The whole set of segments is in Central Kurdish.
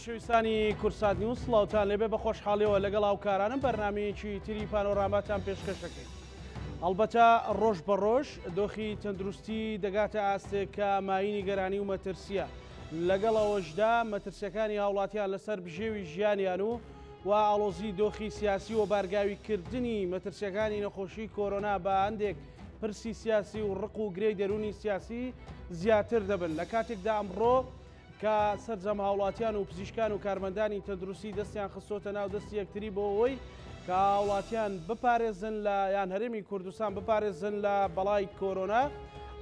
خۆشەویستانی کورسات نیوز سڵاوتان لێبێ بە خۆشحاڵیەوە لەگەڵ هاوکارانم بەرنامەیەکی تری پانۆراماتان پێشکەشەکەین. ئەڵبەتە ڕۆژ بە ڕۆژ دۆخی تەندروستی دەگاتە ئاستێک کە ماینی گەرانی و مەترسیە. لەگەڵ ئەوەشدا مەترسیەکانی هاوڵاتیان لەسەر بژێوی ژیانیان و ئاڵۆزی دۆخی سیاسی و بارگاوی کردنی مەترسیەکانی نەخۆشی کۆرۆنا بە هەندێک پرسی سیاسی و ڕق و گرەی دەرونی سیاسی زیاتر دەبن. لە کاتێکدا ئەمڕۆ کە سەرجەم هاوڵاتیان و پزیشکان و کارمەندانی تەندروستی دەستیان خستۆتە ناو دەستی یەکتری بۆ ئەوەی کە هاوڵاتیان بپارێزن لە یان هەرێمی کوردستان بپارێزن لە بەڵای کۆرۆنا،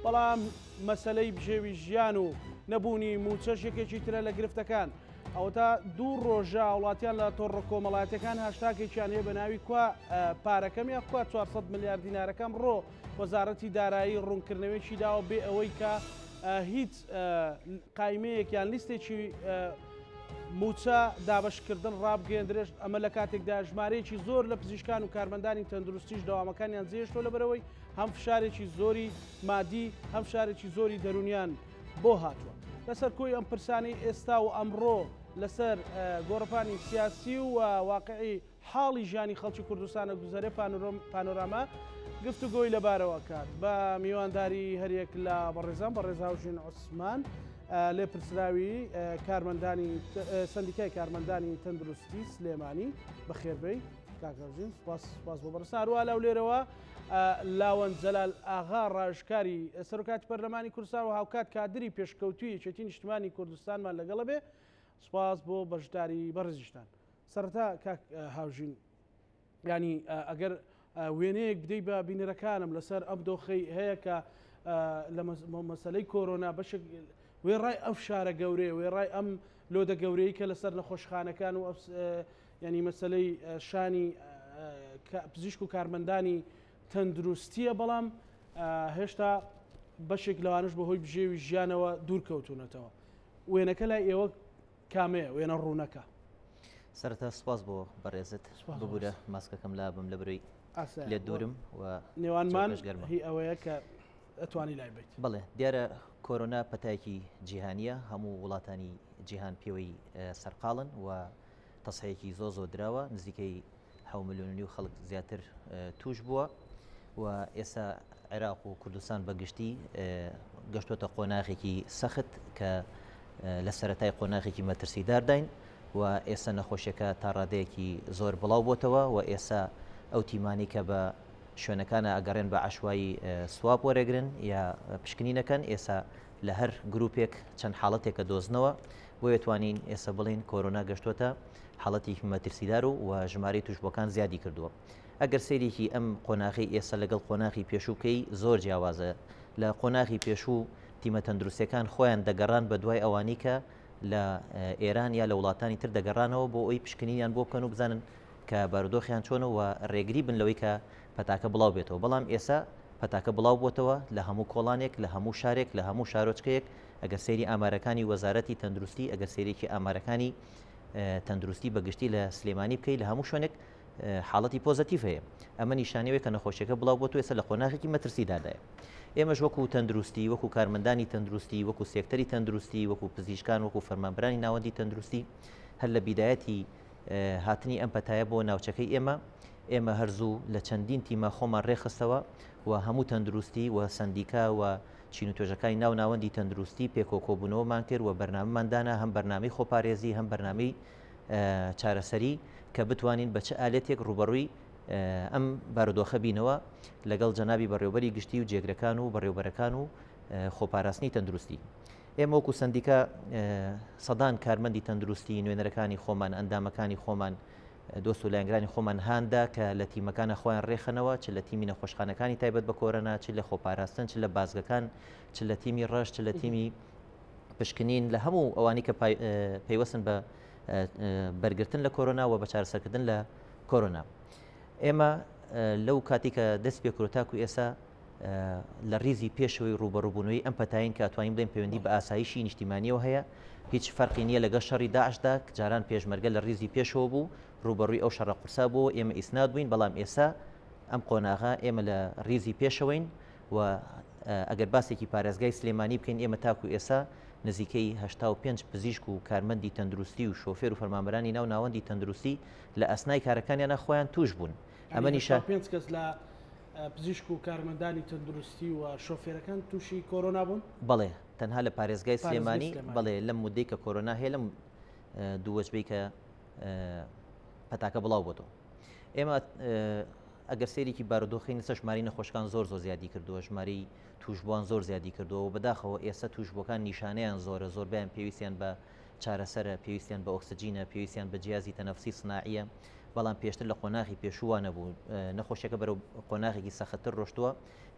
بەڵام مەسەلەی بژێوی ژیان و نەبوونی موچەش یەکێکی ترە لە گرفتەکان. ئەوە تا دوو ڕۆژە هاوڵاتیان لە تۆڕە کۆمەڵایەتەکان هاشتاگێکیان هەیە بە ناوی کوا پارەکەم یا کوا 400 میلیارد دینارەکەم ڕۆ وەزارەتی دارایی ڕوونکردنەوەیکی داوە بێ ئەوەی کە هیچ قایمەیەکیان لیستێکی موچە دابشکردن ڕابگەیەندرێت. ئەمە لە کاتێکدا ژمارەیەکی زۆر لە پزیشکان و کارمەندانی تەندروستیش دەوامەکانیان جێشتۆ لەبەرەوەی هەم فشارێکی زۆری مادی هەم فشارێکی زۆری دەرونیان بۆ هاتووە. لەسەر کۆی ئەم پرسانی ئێستا و ئەمڕۆ لەسەر گۆڕپانی سیاسی و واقعی حاڵی ژیانی خەڵکی کوردستانە گوزەرێ پانۆراما گفتوگۆی لەبارەوە کات بە میوانداری هەرێک لە بەڕێزان بە ڕێزاوژین عوسمان لێ پرسراوی کارمەندانی سندیکای کارمەندانی تەندروستی سلێمانی بەخێربەی کاکەژین سپاس بۆ بەڕێستان. هەروە لەو لێرەوە لاوەند جەلال ئاغا ڕاژکاری سەرۆکاتی پەرلەمانی کوردستان و هاوکات کادری پێشکەوتووی یەکێتی نیشتیمانی کوردستانمان لەگەڵە بێ. سپاس بۆ بەشداری بەڕێزیشتان. سەرەتا کاک هاوژین، ینی ئەگەر وێنەیەک بدەی بە بینەرەکانم لەسەر ئەم دۆخەی هەیە کە لە مەسەلەی کۆرۆنا بەشێک وێ ڕای ئەم شارە گەورەیە، وێ ڕای ئەم لۆدە گەورەی کە لەسەر نەخۆشخانەکان و ینی مەسەلەی شانی پزیشک و کارمەندانی تەندروستیە، بەڵام هێشتا بەشێک لەوانش بەهۆی بژێوی ژیانەوە دوورکەوتونەتەوە. وێنەکە لای ئێوە کامەیە وێنە ڕوونەکە؟ سەرەتا سپاس بۆ بەڕێزت ببوورە ماسکەکەم لابم لە بڕی لێ دوورم و نێوانمان هی ئەوەیە کە ئەتوانی لای بێت. بڵێ دیارە کۆرۆنا پەتایکی جیهانیە، هەموو وڵاتانی جیهان پێوەی سەرقاڵن و تەسەیەکی زۆ دراوە، نزیکەی 7 ملیۆنی و خەڵک زیاتر توش بووە و ئێستا عێراق و کوردستان بەگشتی گەشتۆتە قۆناغێکی سەخت کە لە سەرەتای قۆناغێکی مەترسیدارداین و ئێستا نەخۆشیەکە تا ڕادەیەکی زۆر بڵاو بۆتەوە و ئێستا ئەو تیمانی کە بە شوێنەکانە ئەگەڕێن بە عشوایی سواب وەرەگرن یا پشکنینەکەن، ئێستا لە هەر گروپێک چەند حاڵەتێکە دۆزنەوە بۆ یەتوانین ئێستا بڵین کۆرۆنا گەشتۆتە حاڵەتی مەترسیدار و ژمارەی توشبەکان زیادی کردووە. ئەگەر سەیرێکی ئەم قۆناغی ئێستا لەگەڵ قۆناغی پێشووکەی زۆر جیاوازە. لە قۆناغی پێشوو تیمە تەندروستیەکان خۆیان دەگەڕان بە دوای ئەوانی کە لە ئێران یا لە وڵاتانی تر دەگەڕانەوە بۆ ئەوی پشکنینیان بۆ بکەن و بزانن کە بارودۆخیان چۆنەوە ڕێگری بن لەوەی کە پەتاکە بڵاو بێتەوە. بەڵام ئێستا پەتاکە بڵاو بۆتەوە لە هەموو کۆڵانێک، لە هەموو شارێک، لە هەموو شارۆچکەیەک. ئەگەر سەیری ئامارەکانی وەزارەتی تەندروستی، ئەگەر سەیرێکی ئامارەکانی تەندروستی بەگشتی لە سلێمانی بکەی، لە هەموو شوێنێک حاڵەتی پۆزتیڤ هەیە. ئەمە نیشانەوەی کە نەخۆشیەکە بڵاو بۆ ئێستا لە قۆناغێکی مەترسیدادایە. ئێمەش وەکو تەندروستی، وەکو کارمەندانی تەندروستی، وەکو سێکتەری تەندروستی، وەکو پزیشکان، وەکو فەرمانبەرانی ناوەندی تەندروستی، هەر لە بیدایەتی هاتنی ئەم پەتایە بۆ ناوچەکەی ئێمە هەرزوو لە چەندین تیمە خۆمان ڕێخستەوە و هەموو تەندروستی و سندیکا و چین و توێژەکانی ناوەندی تەندروستی پێکۆکۆبوونەوەمان کرد و بەرنامەماندانا هەم بەرنامەی خۆپارێزی هەم بەرنامەی چارەسەری کە بتوانین بە چه ئالێتێک ڕوبەڕووی ئەم بارودۆخە بینەوە لەگەڵ جەنابی بەڕێوەبەری گشتی و جێگرەکان و بەڕێوەبەرەکان و خۆپاراستنی تەندروستی. ئێمە وەکو سندیکا سەدان کارمەندی تەندروستی نوێنەرەکانی خۆمان، ئەندامەکانی خۆمان، دۆست و لایەنگرانی خۆمان هاندا کە لە تیمەکانە خۆیان ڕێخەنەوە، چ لە تیمی نەخۆشخانەکانی تایبەت بە کۆرۆنا، چ لە خۆپاراستن، چ لە بازگەکان، چ لە تیمی ڕەش، چ لە تیمی پشکنین، لە هەموو ئەوانی کە پەیوەستن بە بەرگرتن لە کۆرۆنا و بە چارەسەرکردن لە کۆرۆنا. ئێمە لەو کاتی کە دەست پێ کۆتاکو ئێستا لە ریزی پێشەوەی ڕوبەڕووبوونەوەی ئەم پەتاین کە ئەتوانین بڵێن پەیوەندی بە ئاسایشی نیشتیمانیەوە هەیە، هیچ فەرقی نییە لەگەڵ شەڕی داعشدا کە جاران پێشمەرگە لە ریزی پێشەوە بوو، ڕوبەڕووی ئەو شەڕە قورسا بوو، ئێمە ئیسناد بووین. بەڵام ئێستا ئەم قۆناغا ئێمە لە ریزی پێشەوەین و ئەگەر باسێکی پارێزگای سلێمانی بکەین، ئێمە تاکو ئێستا نزیکەی 85 پزیشک و کارمەندی تەندروستی و شۆفێر و فەرمانبەرانی ناو ناوەندی تەندروستی لە ئەسنای کارەکانیانە خۆیان توش بوون. ئەمە نیشە 5 کەس لە پزیشک و کارمەندانی تەندروستی و شۆفێرەکان تووشی کۆرۆنا بوون؟ بەڵێ تەنها لە پارێزگای سلێمانی بەڵێ لەم مودەی کە کۆرۆنا هەیە لەم دووەجبەی کە پەتاکە بڵاو بۆتەوە. ئێمە ئەگەر سێریکی بارودۆخی نسە ژماری نەخۆشەکان زۆر زیادی کردووە، ژماری توشبووان زۆر زیادی کردووە و بەداخەوە ئێستا توشبووەکان نیشانەیان زۆرە، زۆربیان پێویستیان بە چارەسەرە، پێویستیان بە ئۆکسجینە، پێویستیان بە جیازی تەنەفسی سناعیە. بەڵام پێشتر لە قۆناغی پێشووانە بوو، نەخۆشیەکە بەرەو قۆناغێکی سەختتر ڕۆشتووە،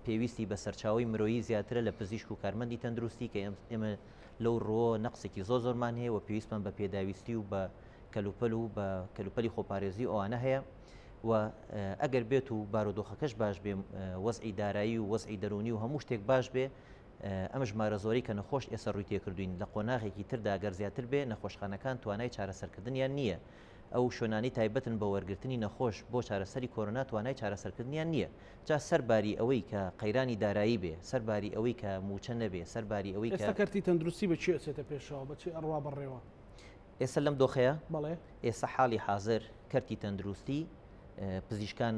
پێویستی بە سەرچاوی مرۆیی زیاترە لە پزیشک و کارمەندی تەندروستی کە ئێمە لەو ڕۆ نەقسێکی زۆرمان هەیە و پێویستمان بە پێداویستی و بە کەلوپەل و بە کەلوپەلی خۆپارێزی ئەوانە هەیە. و ئەگەر بێت و بارودۆخەکەش باش بێ، وەزعی دارایی و وەزعی دەرونی و هەموو شتێک باش بێ، ئەمە ژمارە زۆری کە نەخۆش ئێستا ڕووی تێکردوین لە قۆناغێکی تردا ئەگەر زیاتر بێ نەخۆشخانەکان توانای چارەسەرکردنیان نییە. ئەو شوێنانی تایبەتن بە وەرگرتنی نەخۆش بۆ چارەسەری کۆرۆنا توانای چارەسەرکردنیان نییە. جا سەرباری ئەوەی کە قەیرانی دارایی بێ، سەرباری ئەوەی کە موچە نەبێ، سەرباری ئەوەی کە ئێستا کەرتی تەندروستی بە چی ئەچێتە پێشەوە، بە چی ئەڕوا بەڕێوە؟ ئێستا لەم دۆخەیە بەڵێ ئێستا حاڵی حاضر کەرتی تەندروستی پزیشکان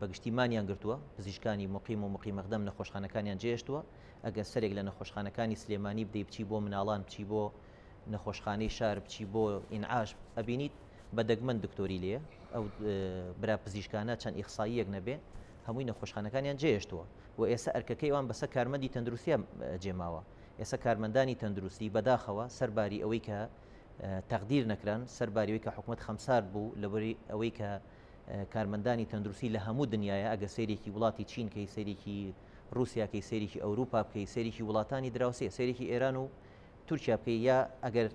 بەگشتیمانیان گرتووە، پزیشکانی مقیم و مقیمەقدەم نەخۆشخانەکانیان جێشتووە. ئەگەر سەرێک لە نەخۆشخانەکانی سلێمانی بدەی بچی بۆ مناڵان، بچی بۆ نەخۆشخانەی شار، بچی بۆ ئینعاش، ئەبینیت بە دەگمەن دکتۆری لێە، ئەو برا پزیشکانە چەند ئیخساییەک نەبێ هەمووی نەخۆشخانەکانیان جێشتووە و ئێستا ئەرکەکەی وان بەسەر کارمەندی تەندروستیە جێماوە. ئێستا کارمەندانی تەندروستی بەداخەوە سەرباری ئەوەی کە تەقدیر نەکران، سەرباری ئەوەی کە حکوومەت خەمسار بوو لەبەری ئەوەی کە کارمەندانی تەندروستی لە هەموو دنیاە، ئەگە سەیرێکی وڵاتی چین کەی، سەیرێکی رووسیا کەی، سەیرێکی ئەوروپا بکەی، سەیرێکی وڵاتانی دراوسێ، سەیرێکی ئێران و تورکیا بکەی، یا ئەگەر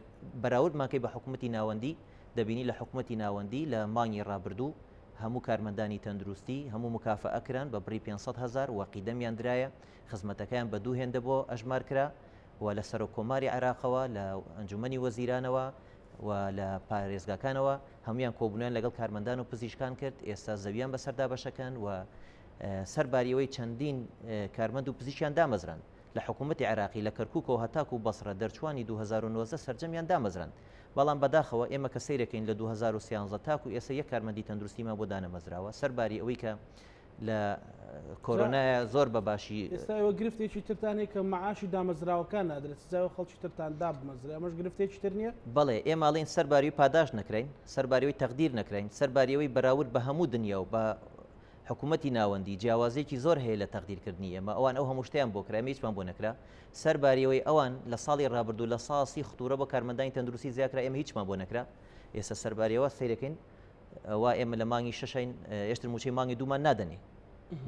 بەراوردماکەی بە حکوومەتی ناوەندی دەبینی لە حکوومەتی ناوەندی لە مانگی ڕابردوو هەموو کارمەندانی تەندروستی هەموو مکافەئەکران بە بڕی 500,000 وەقیدەمیان درایە، خزمەتەکەیان بە دوو هێندە بۆ ئەژمار کرا و لە سەر کۆماری عێراقەوە لە ئەنجومەنی وەزیرانەوە و لە پارێزگاکانەوە هەمویان کۆبوونیان لەگەڵ کارمەندان و پزیشکان کرد. ئێستا زەویان بەسەردا بەشەکەن و سەرباریەوەی چەندین کارمەند و پزیشکیان دامەزران لە حکوومەتی عێراقی لە کەرکووکەوە هەتاکو و بەسرە دەرچوانی 2019 سەرجەمیان دامەزران. بەڵام بەداخەوە ئێمە کە سەیرەکەین لە 2013 تاکو ئێستا یەک کارمەندی تەندروستیمان بۆ دانەمەزراوە، سەرباری ئەوەی کە لە کۆرۆنایە زۆر بەباشی. ئێستا ئەوە گرفتێکی ترتانەیە کە مەعاشی دامەزراوەکان نادرێت، سزاوی خەڵکی ترتان دابمەزرا، ئەمەش گرفتێکی تر نییە؟ بەڵێ ئێماڵین سەرباریوی پاداش نەکرین، سەرباریەوەی تەقدیر نەکرین، سەرباریەوەی بەراورد بە هەموو دنیا و بە حکوومەتی ناوەندی جیاوازێکی زۆر هەیە لە تەقدیرکردنی ئێمە، ئەوان ئەو هەموو شتیان بۆ کرا، هیچمان بۆ نەکرا. سەرباریەوەی ئەوان لە ساڵی ڕابردوو لە ساسی خوتورە بە کارمەندانی تەندروستی زیاکرا، ئێمە هیچمان بۆ نەکرا. ئێستا سەرباریەوە سەیرەکەین وا ئێمە لە مانگی شەشین ئێشتر موچەی مانگی دوومان نادەنێ.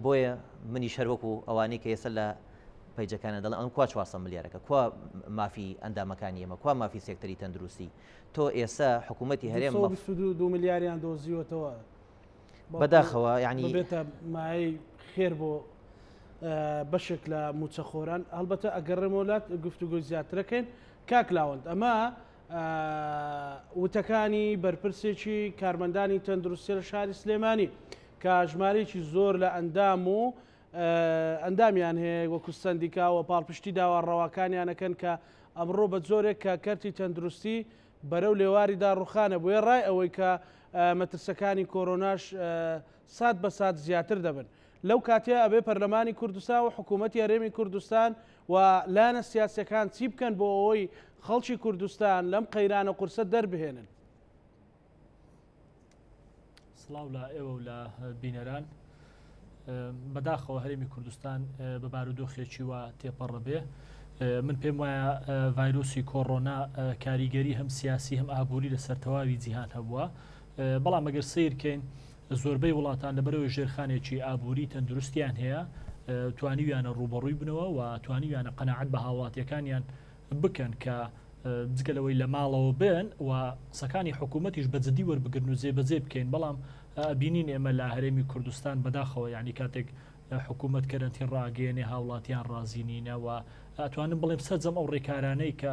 بۆیە منی شەروەکو ئەوانەی کە ئێستا لە پیجەکانە دەڵێن ئەم کوا 400 ملیارەکە، کوا مافی ئەندامەکانی ئێمە، کوا مافی سێکتەری تەندروستی. تۆ ئێستا حکوومەتی هەرێم 2 ملیاریان دۆزیوەتەوە بەداخەوە، یعنی بێتە مای خێر بۆ بەشێک لە موچەخۆران. هەڵبەتە ئەگەڕێمە وڵات گفتوگۆی زیاترەکەین. کاک لاوەند، ئەمە وتەکانی بەرپرسێکی کارمەندانی تەندروستی لە شاری سلێمانی کە ژمارەیەکی زۆر لە ئەندام و ئەندامیان هەیە وەکو سەندیکا و پاڵپشتی داواڕەوەکانیانەکەن کە ئەمڕۆ بە زۆرێک کە کەرتی تەندروستی بەرەو لێواریدا ڕوخانە بۆیە ڕای ئەوەی کە مەترسەکانی کۆرۆناش سات بە سات زیاتر دەبن. لەو کاتێ ئەبێ پەرلەمانی کوردستان و حکوومەتی هەرێمی کوردستان و لانە سیاسەکان چی بکەن بۆ ئەوەی خەڵکی کوردستان لەم قەیرانە قورسە دەربهێنن. سڵاو لە ئێوە و لە بینەران. بەداخەوە هەرێمی کوردستان بە بارودۆخێکی وە تێپەڕە بێ. من پێم وایە ڤایرۆسی کۆڕۆنا کاریگەری هەم سیاسی هەم ئابووری لەسەر تەواوی جیهان هەبووە. بەڵام ئەگەر سیرکەین زۆربەی وڵاتان لەبەرەوەی ژێرخانێکی ئابووری تەندروستیان هەیە، توانیویانە ڕوبەڕووی بنەوە و توانیویانە قەناعەت بە هاوڵاتیەکانیان بکەن کە جگەلەوەی لە ماڵەوە بن و سەکانی حکوومەتیش بەجددی وەربگرن و جێبەجێ بکەین. بەڵام بینین ئێمە لە هەرێمی کوردستان بەداخەوە یعنی کاتێک حکوومەت کەرەنتی ڕاگەێنێ هاوڵاتیان ڕازینینەوە ئەتوانم بڵێم سەرجەم ئەو ڕێکارانەی کە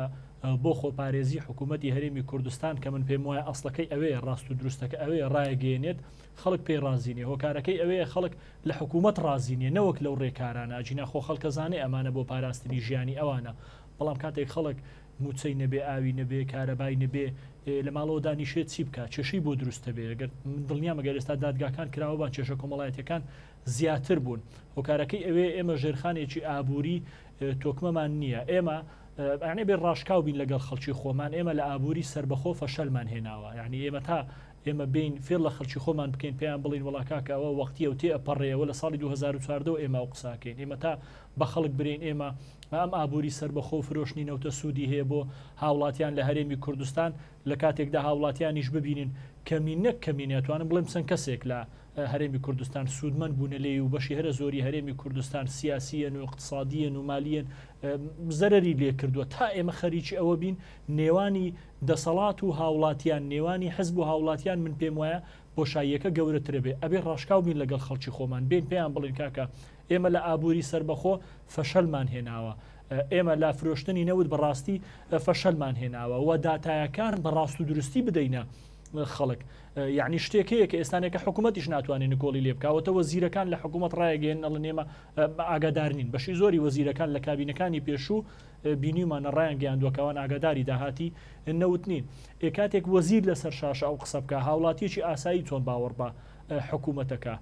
بۆ خۆپارێزی حکوومەتی هەرێمی کوردستان کە من پێم وایە ئەسڵەکەی ئەوەیە ڕاست و دروستەکە ئەوەیە ڕایگەێنێت خەڵک پێی ڕازینێ، هۆکارەکەی ئەوەیە خەڵک لە حکوومەت ڕازینێ نەوەک لەو ڕێکارانە ئەجینا خۆ خەڵکەزانێ ئەمانە بۆ پاراستنی ژیانی ئەوانە. بەڵام کاتێک خەڵک موچەی نەبێ ئاوی نەبێ کارەبای نەبێ لە ماڵەوە دانیشێت چی بکات چێشەی بۆ دروستە بێ ئەگەر دڵنیام ئەگەر ئێستا دادگاکان کراوەبان کێشە کۆمەڵایەتەکان زیاتر بوون هۆکارەکەی ئەوێ ئێمە ژێرخانێکی ئابووری تۆکمەمان نییە ئێمە یعنی بێ ڕاشکاو بین لەگەڵ خەڵکی خۆمان ئێمە لە ئابووری سربەخۆ فەشەلمان هێناوە یعنی ئێمە تا ئێمە بین فێر لە خەڵکی خۆمان بکەین پێیان بڵین وڵاکاکەوە وەختیە و تێ ئەپەڕێەوە لە ساڵی 2014 ئێمە و قساکەین ئێمە تا بە خەڵک برین ئێمە ئەم ئابووری سربەخۆ فرۆشتنی نەوتە سوودی هەیە بۆ هاوڵاتیان لە هەرێمی کوردستان لە کاتێکدا هاوڵاتیانیش ببینین کەمینە کەمینێتوانم بڵێم چەند کەسێک لە هەرێمی کوردستان سوودمەند بوون لێ و بەشی هەرە زۆری هەرێمی کوردستان سیاسیەن و اقتصادیەن و مالیەن زەرری لێ کردووە تا ئێمە خەریکی ئەوە بین نێوانی دەسەڵات و هاوڵاتیان نێوانی حزب و هاوڵاتیان من پێم وایە بۆشاییەکە گەورەترە بێ ئەبێ ڕاشکاو بین لەگەڵ خەڵکی خۆمان بین پێیان بڵین کاکە ئێمە لە ئابووری سربەخۆ فەشەلمان هێناوە ئێمە لا فرۆشتنی نەوت بەڕاستی فەشەلمان هێناوە و داتایەکان بەڕاست و درستی بدەینە خەڵک یعنی شتێکەیە کە ئێستانێکە حکوومەتیش ناتوانێت نکۆڵی لێ بکەوەتە وەزیرەکان لە حکوومەت ڕایگەێن ئەڵ نێمە ئاگادار نین بەشی زۆری وەزیرەکان لە کابینەکانی پێشوو بینیمانە ڕایان گەیاندووەکەوان ئاگاداری داهاتی نەوت نین کاتێک وەزیر لەسەر شاشە ئەو قسە بکە هاوڵاتیەکی ئاسایی چۆن باوەڕ بە حکوومەتەکە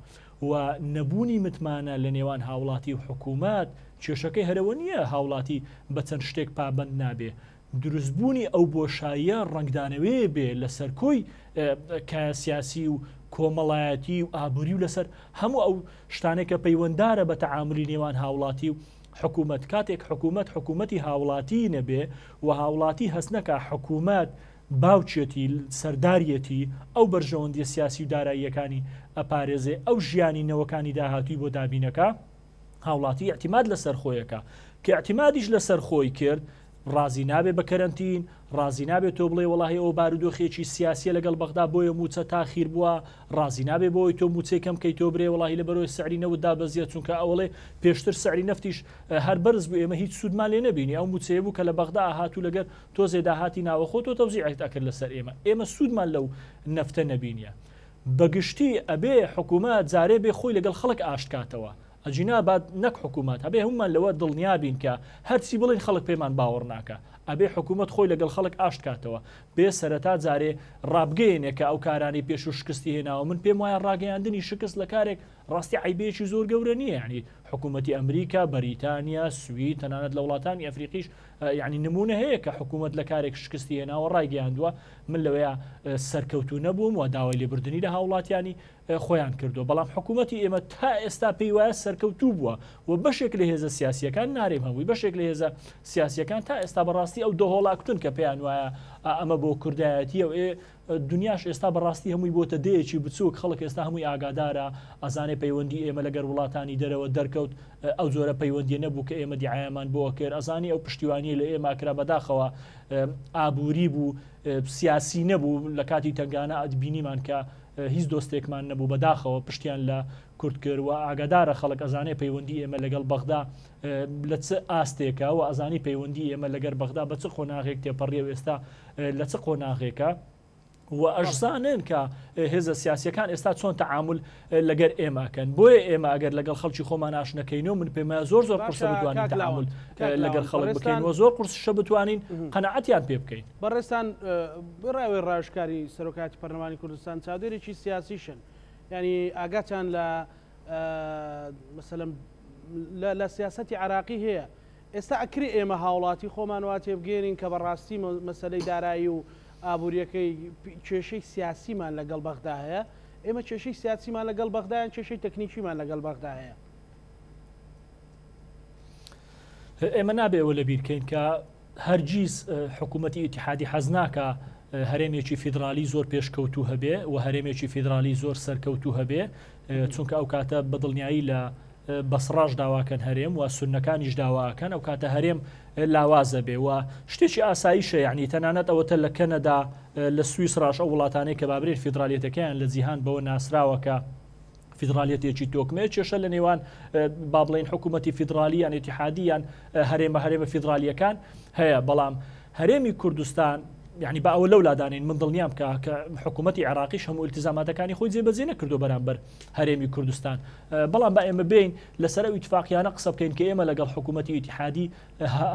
و نەبوونی متمانە لە نێوان هاوڵاتی و حکوومەت کێشەکەی هەرەوە نییە هاوڵاتی بە چەند شتێک پابند نابێ دروستبوونی ئەو بۆشاییە ڕنگدانەوێ بێ لەسەر کۆی کە سیاسی و کۆمەڵایەتی و ئابووری و لەسەر هەموو ئەو شتانێکە پەیوەنددارە بە تەعاملی نێوان هاوڵاتی و حکوومەت کاتێک حکوومەتی هاوڵاتی نەبێ و هاوڵاتی هەستنەکە حکوومەت باوچێتی سەرداریەتی ئەو بەرژەوەندی سیاسی و داراییەکانی ئەپارێزێ ئەو ژیانی نەوەکانی داهاتووی بۆ دابینەکە هاوڵاتی اعتیماد لەسەر خۆیەکە کە اعتیمادیش لەسەر خۆی کرد ڕازی نابێ بە کەرەنتین ڕازی نابێت تۆ بڵێ وڵاهی ئەو بارودۆخێکی سیاسیە لەگەڵ بەغدا بۆیە موچە تاخیر بووە ڕازی نابێ بۆی تۆ موچەکەم کەی تۆ برێ وڵاهی لە بەرەوەی سعری نەوتدا بەزیە چونکە ئەوڵێ پێشتر سعری نەفتیش هەر بەرز بوو ئێمە هیچ سوودمان لێ نەبینی ئەو موچەیە بوو کە لە بەغدا هاتوو لەگەر تۆ زێداهاتی ناوەخۆ تۆ تەوزیعیت ئەکرد لەسەر ئێمە سوودمان لەو نەفتە نەبینیە بەگشتی ئەبێ حکوومەت جارێ بێ خۆی لەگەڵ خەڵک ئاشتکاتەوە ئەجینا بعد نەک حکوومەت هەبێ هەمومان لەوە دڵنیابین کە هەرچی بڵین خەڵک پێمان باوەڕ ناکە ئەبێ حکوومەت خۆی لەگەڵ خەڵک ئاشتکاتەوە بێ سەرەتا جارێ ڕابگەینێکە ئەو کارانی پێش و شکستی هێناوە من پێم وایە ڕاگەیاندنی شکست لە کارێک ڕاستی عیبێکی زۆر گەورە نییە یعنی حکوومەتی ئەمریکا بەریتانیا سوید تەنانەت لە وڵاتانی ئەفریقیش یعنی نمونە هەیە کە حکوومەت لە کارێک شکستی هێناوە ڕایگەیاندووە من لەوەیە سەرکەوتو نەبووم و داوای لێبوردنی لە هاوڵاتیانی خۆیان کردو بەڵام حکوومەتی ئێمە تا ئێستا پێی وایە سەرکەوتوو بووە و بەشێک لە هێزە سیاسیەکان نارێم هەمووی بەشێک لە هێزە سیاسیەکان تا ئێستا بەڕاستی ئەو دۆهۆڵاکتون کە پێیان وایە ئەمە بۆ کوردایەتی و دنیاش ئێستا بەڕاستی هەمووی بۆتە دەیەکی بچووک خەڵک ئێستا هەمووی ئاگادارە ئەزانێ پەیوەندی ئێمە لەگەر وڵاتانی دەرەوە دەرکەوت ئەو زۆرە پەیوەندی نەبوو کە ئێمە دیعایەمان بۆ کرد ئەزانی ئەو پشتیوانی لە ئێماکرا بەداخەوە ئابووری بوو سیاسی نەبوو لە کاتی تنگانە ئەدبینیمان کە هیچ دۆستێکمان نەبوو بەداخەوە پشتیان لە کورد کرد و ئاگادارە خەڵک ئەزانێ پەیوەندی ئێمە لەگەڵ بەغدا لە چ ئاستێکە و ئەزانی پەیوەندی ئێمە لەگەر بەغدا بە چ قۆناغێک تێپەڕیە و ئێستا لە چ قۆناغێکە و ئەشزانن کە هێزە سیاسیەکان ئێستا چۆن تەعامل لەگەر ئێماکەن بۆیە ئێمە ئەگەر لەگەڵ خەڵکی خۆمان ئاشنەکەینەوە من پێمە زۆر قورسە بتوانین تەعامل لەگەر خەڵک بکەین و زۆر قورسشە بتوانین قەنەعەتیان پێ بکەین بەڕێستان ڕاوی ڕاشکاری سەرۆکاتی پەرلەمانی کوردستان چاودێرێکی سیاسیشن ینی ئاگاتان لە مثلەن لە سیاسەتی عراقی هەیە ئێستا ئەکری ئێمە هاوڵاتی خۆمان وا تێبگەێنین کە بەڕاستی مەسەلەی دارایی و ئابوووریەکەی کێشەی سیاسیمان لەگەڵ بەغدا هەیە ئێمە کێشەی سیاسیمان لەگەڵ بەغدایان کێشەی تەکنیکیمان لەگەڵ بەغدا هەیە ئێمە نابێەوە لە بیرکەین کە هەرگیز حکوومەتی ئیتیحادی حەزناکە هەرێمێکی فیدرالی زۆر پێشکەوتوو هەبێ و هەرێمێکی فیدرالی زۆر سەرکەوتوو هەبێ چونکە ئەو کاتە بەدڵنیایی لە بەسڕاش داواکەن هەرێم و سونەکانیش داواکەن ئەو کاتە هەرێم لاوازە بێ و شتێکی ئاساییشە یعنی تەنانەت ئەوەتە لە کەنەدا لە سوئیس ڕاش ئەو وڵاتانەی کە بابرێت فیدرالیەتەکەیان لە جیهان بەوە ناسراوەکە فیدرالیەتێکی تۆکمێ کێشە لە نێوان با بڵێن حکوومەتی فیدرالی یان ئیتیحادی یان هەرێمە فیدرالیەکان هەیە بەڵام هەرێمی کوردستان یعنی بە ئەوە لەو لادانین من دڵنیام کە حکوومەتی عراقیش هەموو التزاماتەکانی خۆی جێبەجێ نەکردو بەرامبەر هەرێمی کوردستان بەڵام بە ئێمە بین لەسەر ئەو ئیتفاقیانە قسە بکەین کە ئێمە لەگەڵ حکوومەتی ئیتحادی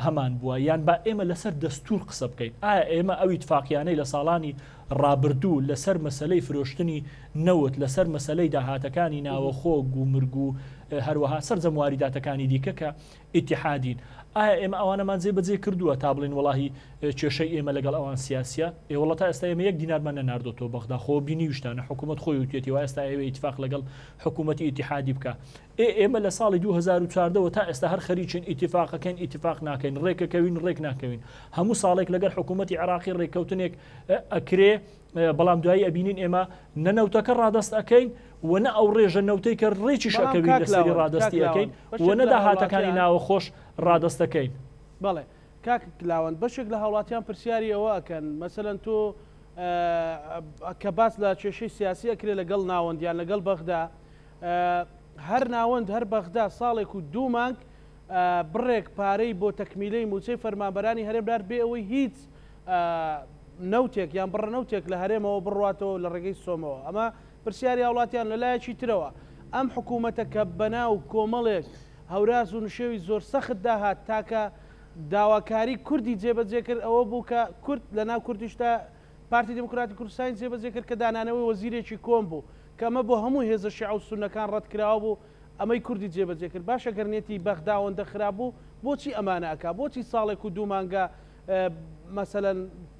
هەمان بووە یان بە ئێمە لەسەر دەستور قسە بکەین ئایا ئێمە ئەو ئیتفاقیانەی لە ساڵانی ڕابردوو لەسەر مەسلەی فرۆشتنی نەوت لەسەر مەسلەی داهاتەکانی ناوەخۆ و مرگ و هەروەها سەرجەم واریداتەکانی دیکە کە ئیتحادین ئایا ئێمە ئەوانەمان جێبەجێ کردووە تا بڵین وڵاهی کێشەی ئێمە لەگەڵ ئەوان سیاسیە ئێوەڵە تا ئێستا ئێمە یەک دینارمان نەناردۆتەوە بەغدا خۆ بینی وشتانە حکوومەت خۆی وتێتیەوە ئێستا ئێوە ئیتفاق لەگەڵ حکوومەتی ئیتحادی بکە ئێمە لە ساڵی 2014 تا ئێستا هەر خەریکین ئیتفاقەکەین ئیتفاق ناکەین ڕێکەکەوین ڕێک ناکەوین هەموو ساڵێک لەگەڵ حکوومەتی عراقی ڕێککەوتنێک ئەکرێ بەڵام دوایی ئەبینین ئێمە نەنەوتەکە ڕادەست ئەەکەین وەنە ئەو ڕێژە نەوتەی کە ڕێکی شەکەوین لەسەری ڕادستی ئەەکەین وەنە داهاتەکانی ناوە خۆش ڕادەستەکەین بەڵێ کاک لاوەند بەشێک لە هاوڵاتیان پرسیاری ئەوە ئەکەن مەسەلەن تۆ کە باس لە کێشەی سیاسی ئەکرێ لەگەڵ ناوەندیان لەگەڵ بەغدا هەر ناوەند هەر بەغدا ساڵێک و 2 مانگ بڕێک پارەی بۆ تەکمیلەی موچەی فەرمانبەرانی هەرێمدار بێ ئەوەی هیچ نەوتێک یان بڕە نەوتێک لە هەرێمەوە بڕواتەوە لە ڕێگەی سۆمەوە ئەمە پرسیاری هاوڵاتیان لەلایەکی ترەوە ئەم حکوومەتە کە بەناو کۆمەڵێک هەوراز و نشێوی زۆر سەخت داهات تاکە داواکاری کوردی جێبەجێ کرد ئەوە بوو کە کورد لە ناو کوردیشتا پارتی دموکراتی کوردستانی جێبەجێ کرد کە دانانەوەی وەزیرێکی کۆم بوو کە ئەمە بۆ هەموو هێزە شیعە و سونەکان ڕەتکراوە بوو ئەمەی کوردی جێبەجێ کرد باشە گەرنێتی بەغداوەندە خراپ بوو بۆچی ئەمانە ئەکا بۆچی ساڵێک و 2 مانگە مەسەلەن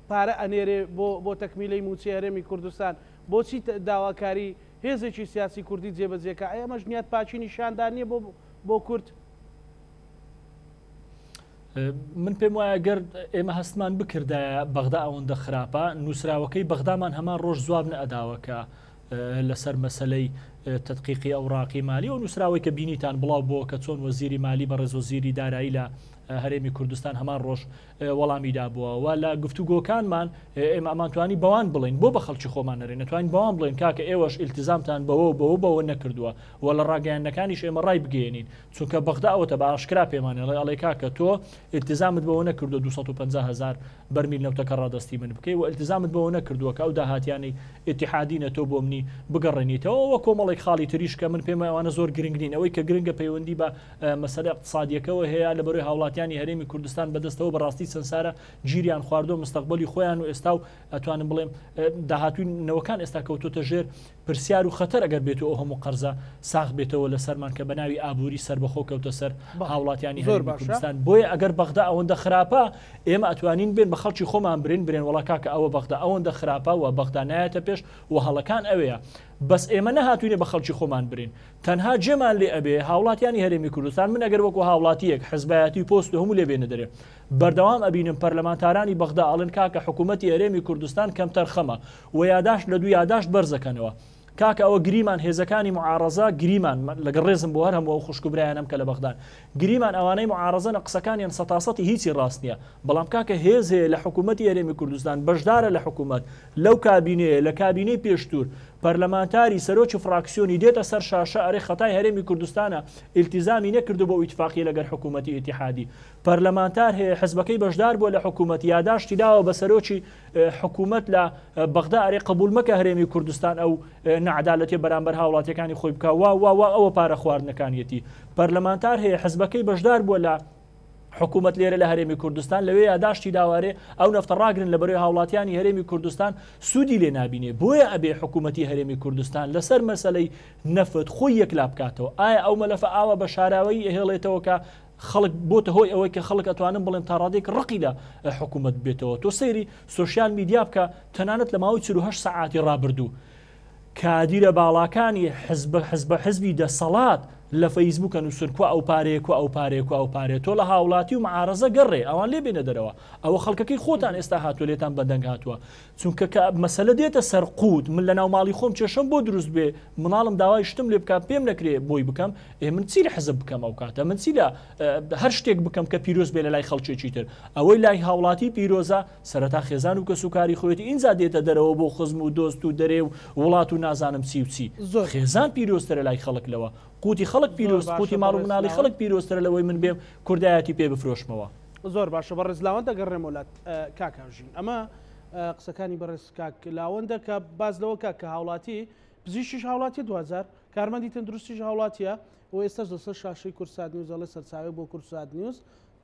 پارە ئەنێرێ بۆ تەکمیلەی موچی هەرێمی کوردستان بۆچی داواکاری هێزێکی سیاسی کوردی جێبەجێکە ئەمە ژنیات پاچی نیشاندار نییە بۆ کورد من پێم وایە گەر ئێمە هەستمان بکردایە بەغدا ئەوەندە خراپە نووسراوەکەی بەغدامان هەمان ڕۆژ جواب نەئەداوەکە لەسەر مەسلەی تدقیقی ئەوراقی مالی و نووسراوی کە بینیتان بڵاو بۆ کە چۆن وەزیری مالی بەڕێز وەزیری دارایی لە هەرێمی کوردستان هەمان ڕۆژ وەڵامیدا بووە و لە گفتوگۆکانمان ئێمە ئەمانتوانی بەوان بڵین بۆ بە خەڵکی خۆمان نەرێن نتوانین بەوان بڵین کاکە ئێوەش ئیلتیزامتان بەوە نەکردووە و لە ڕاگەیاندنەکانیش ئێمە ڕای بگەێنین چونکە بەغدا ئەوەتە بە ئاشکرا پێمانێڵێ ئەڵێ کاکە تۆ ئیلتیزامت بەوە نەکردو 250,000 بەرمیل نەوتەکە ڕادستی من بکەی و ئیلتیزامت بەوە نەکردووە کە ئەو داهاتیانی ئیتحادینە تۆ بۆ منی بگەڕێنیتەوە وە کۆمەڵێک خاڵی تریش کە من پێم ئەوانە زۆر گرنگین ئەوەی کە گرنگە پەیوەندی بە مەسەلە اقتصادیەکەوە هەیە لە بەروی هاوڵاتیانی هەرێمی کوردستان بەدەستەوە بەڕاستی سنسارە گیریان خواردۆ مستقبلی خۆیان و ئێستا و ئەتوانم بڵێم داهاتوونەوەکان ئێستا کەوتۆتە ژێر پرسیار و خەتەر ئەگەر بێتەوە ئەو هەموو قەرزە ساغ بێتەوە لەسەرمان کە بەناوی ئابووری سربەخۆ کەوتە سەر هاوڵاتیانی هەرێمی کوردستان بۆیە ئەگەر بەغدا ئەوەندە خراپە ئێمە ئەتوانین بێن بە خەڵکی خۆمان برێن وڵا کاکە ئەوە بەغدا ئەوەندە خراپە و بەغدا نایەتە پێش و هەڵەکان ئەوەیە بەس ئێمە نەهاتوینە بە خەڵکی خۆمان برین تەنها جێمان لێ ئەبێ هاوڵاتیانی هەرێمی کوردستان من ئەگەر وەکو هاوڵاتیەک حزبایەتی پۆست و هەموو لێ بێنە دەرێ بەردەوام ئەبینم پەرلەمانتارانی بەغدا ئەڵێن کاکە حکوومەتی هەرێمی کوردستان کەمتەر خەمە و یاداشت لە دوو یاداشت بەرزەکەنەوە کاکە ئەوە گریمان هێزەکانی معارەزە گریمان لەگەڵ ڕێزم بۆ هەر هەموو خوشکبرایانم کە لە بەغدان گریمان ئەوانەی معارەزە قسەکانیان سەتاسەتی هیچی ڕاست نییە بەڵام کاکە هێزێ لە حکوومەتی هەرێمی کوردستان بەشدارە لە حکوومەت لەو کابینەیە لە کابینەی پێشتور پەرلەمانتاری سەرۆکی فراکسیۆنی دێتە سەر شاشە ئەرێ خەتای هەرێمی کوردستانە ئیلتیزامی نەکردو بۆ ئیتفاقی لەگەر حکوومەتی ئیتحادی پەرلەمانتار هەیە حزبەکەی بەشدار بووە لە حکوومەت یاداشتی داوە بە سەرۆکی حکوومەت لە بەغدا ئەرێ قبول مەکە هەرێمی کوردستان ئەو نەعەدالەتی بەرامبەر هاوڵاتیەکانی خۆی بکە وا ئەوە پارە خواردنەکانیەتی پەرلەمانتار هەیە حزبەکەی بەشدار بووە لە حکوومەت لێرە لە هەرێمی کوردستان لەوێ یاداشتی داوارێ ئەو نەفتە ڕاگرن لە بەروی هاوڵاتیانی هەرێمی کوردستان سوودی لێ نابینێ بۆیە ئەبێ حکوومەتی هەرێمی کوردستان لەسەر مەسەلەی نەفت خۆی یەکلا بکاتەوە ئایا ئەو مەلەفە ئاوە بە شاراوەی هێڵێتەوە کە خەڵک بۆتە هۆی ئەوەی کە خەڵک ئەتوانن بڵێن تا ڕادێک ڕقی لە حکوومەت بێتەوە تۆ سەیری سوشیال میدیا بکە تەنانەت لە ماوەی 48 سەعاتی ڕابردوو کادیرە باڵاکانی حزبی دەسەڵات لە فەیسبووکە نووسن کو ئەو پارێ تۆ لە هاوڵاتی و معارەزە گەڕێ ئەوان لێ بێنە دەرەوە ئەوە خەڵکەکەی خۆتان ئێستا هاتووە لێتان بەدەنگ هاتووە چونکە کە مەسەلە دێتە سەر قوت من لە ناو ماڵی خۆم چێشم بۆ دروست بێ مناڵم داوای شتم لێ بکەم پێم نەکرێ بۆی بکەم من چی لە حزب بکەم ئەو کاتە من چی لە هەر شتێک بکەم کە پیرۆز بێ لە لای خەڵکێکی تر ئەوەی لای هاوڵاتی پیرۆزە سەرەتا خێزان و کەسوکاری خۆیەتی ئینجا دێتە دەرەوە بۆ خزم و دۆست و دەرێ و وڵات و نازانم چی و چی خێزان پیرۆزترە لای خەڵک لەوە قوتی خەڵک پیرۆز قوتی ماڵ و مناڵی خەڵک پیرۆزترە لەوەی من بێم کوردایەتی پێ بفرۆشمەوە زۆر باشە بە ڕێزلاوەن دەگەڕێم وڵات کاکاژین ئەمە قسەکانی بەڕێز کاک لاوەندە کە باز لەوەکە کە هاوڵاتی پزیشکیش هاوڵاتی 2000 کارمەندی تەندروستیش هاوڵاتیە و ئێستاش لەسەر شاشەی کورسات نیوز ئەڵێ سەرچاوی بۆ کورسات نیوز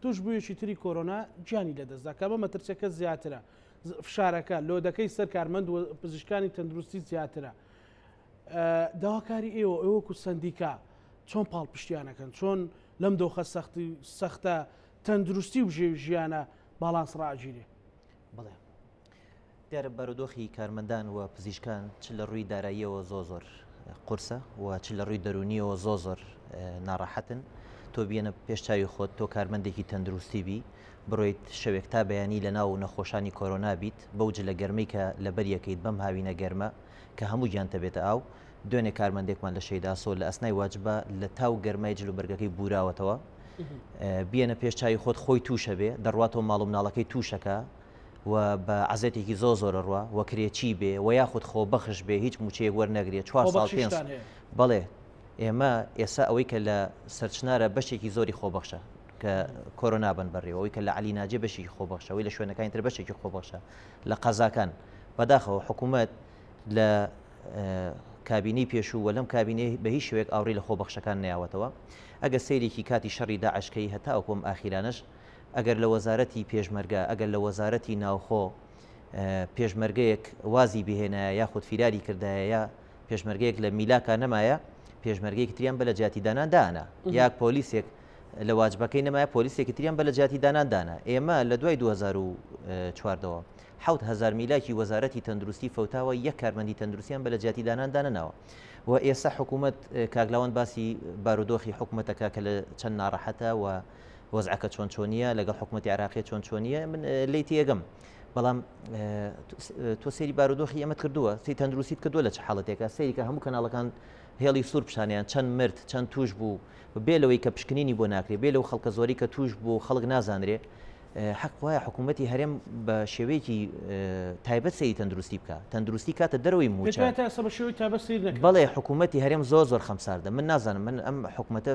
توش بوویەکی تری کۆرۆنا گیانی لەدەستدا کە بە مەترسیەکە زیاترە فشارەکە لۆدەکەی سەر کارمەند و پزیشکانی تەندروستی زیاترە داواکاری ئێوەکو سندیکا چۆن پاڵپشتیانەکەن چۆن لەم دۆخە سەختە تەندروستی و ژیانە باڵانس ڕاگیرێ بڵێ دیارە بارودۆخی کارمەندان و پزیشکان چ لە ڕووی داراییەوە زۆر قورسە و چ لە ڕووی دەرونیەوە زۆر ناڕەحەتن تۆ بێنە پێش چاوی خۆت تۆ کارمەندێکی تەندروستی بی بڕۆیت شەوێک تا بەیانی لە ناو نەخۆشانی کۆرۆنا بیت بەوجە لە گەرمەی کە لە بەریەکەیت بەم هاوینە گەرمە کە هەموو گیان تەبێتە ئاو دوێنێ کارمەندێکمان لە شەیداسۆ لە ئەسنای واجبە لە تاو گەرمای جلوبەرگەکەی بوراوەتەوە بێنە پێش چاوی خۆت خۆی تووشە بێ دەڕواتەوە ماڵ و مناڵەکەی تووشەکە و بە عزێتێکی زۆرە ڕوە وە کرێکی بێ و یاخود خۆ بەخش بێ هیچ موچەیەک وەرنەگرێت 4 ساڵ پێ بەڵێ ئێمە ئێستا ئەوەی کە لە سەرچنارە بەشێکی زۆری خۆبەخشە کە کۆرۆنا بن بەڕێەوەی کە لە علی ناجێ بەشێکی خۆبەخشەوەی لە شوێنەکانی تر بەشێکی خۆبەخشە لە قەزاکان بەداخەوە حکوومەت لە کابینەی پێشوو وە لەم کابینەی بە هیچ شوێک ئاوڕی لە خۆبەخشەکان نەیاوەتەوە ئەگەر سەیرێکی کاتی شەڕی داعشکەی هەتا ئەوکۆم ئاخیرانش ئەگەر لە وەزارەتی پێشمەرگە ئەگەر لە وەزارەتی ناوخۆ پێشمەرگەیەک وازی بهێنایە یاخود فیراری کردایە یا پێشمەرگەیەک لە میلاکە نەمایە پێشمەرگەیەکی تریان بە لە جیاتی دانان دانا یاک پۆلیسێک لە واجبەکەی نەمایە پۆلیسێکی تریان بە لە جیاتی دانان دانا ئێمە لە دوای 2014ەوە 7,000 میلاکی وەزارەتی تەندروستی فەوتاوە یەک کارمەندی تەندروستیان بە لە جیاتی دانان داننەوە و ئێستا حکوومەت کاگلاوان باسی بارودۆخی حکوومەتەکە کە لە چەند ناڕەحەتە و وەزعەکە چۆن چۆنیە لەگەڵ حکوومەتی عراقی چۆن چۆنیە من لی تێگەم بەڵام تۆ سێری بارودۆخی ئەمەت کردووە سی تەندروستیت کردووە لە چ حاڵەتێکە سێریکە هەموو کەناڵەکان هێڵی سوور پیشانیان چەند مرد چەند توش بوو بێ لەوەی کە پشکنینی بۆ ناکرێت بێ لەو خەڵکە زۆری کە توش بوو خەڵک نازانرێ حەق وایە حکوومەتی هەرێم بە شێوەیەکی تایبەت سەیری تەندروستی بکە تەندروستی کاتە دەرەوەی موچە بەڵێ حکوومەتی هەرێم زۆر خەمساردە من نازانم من ئەم حکوومەتە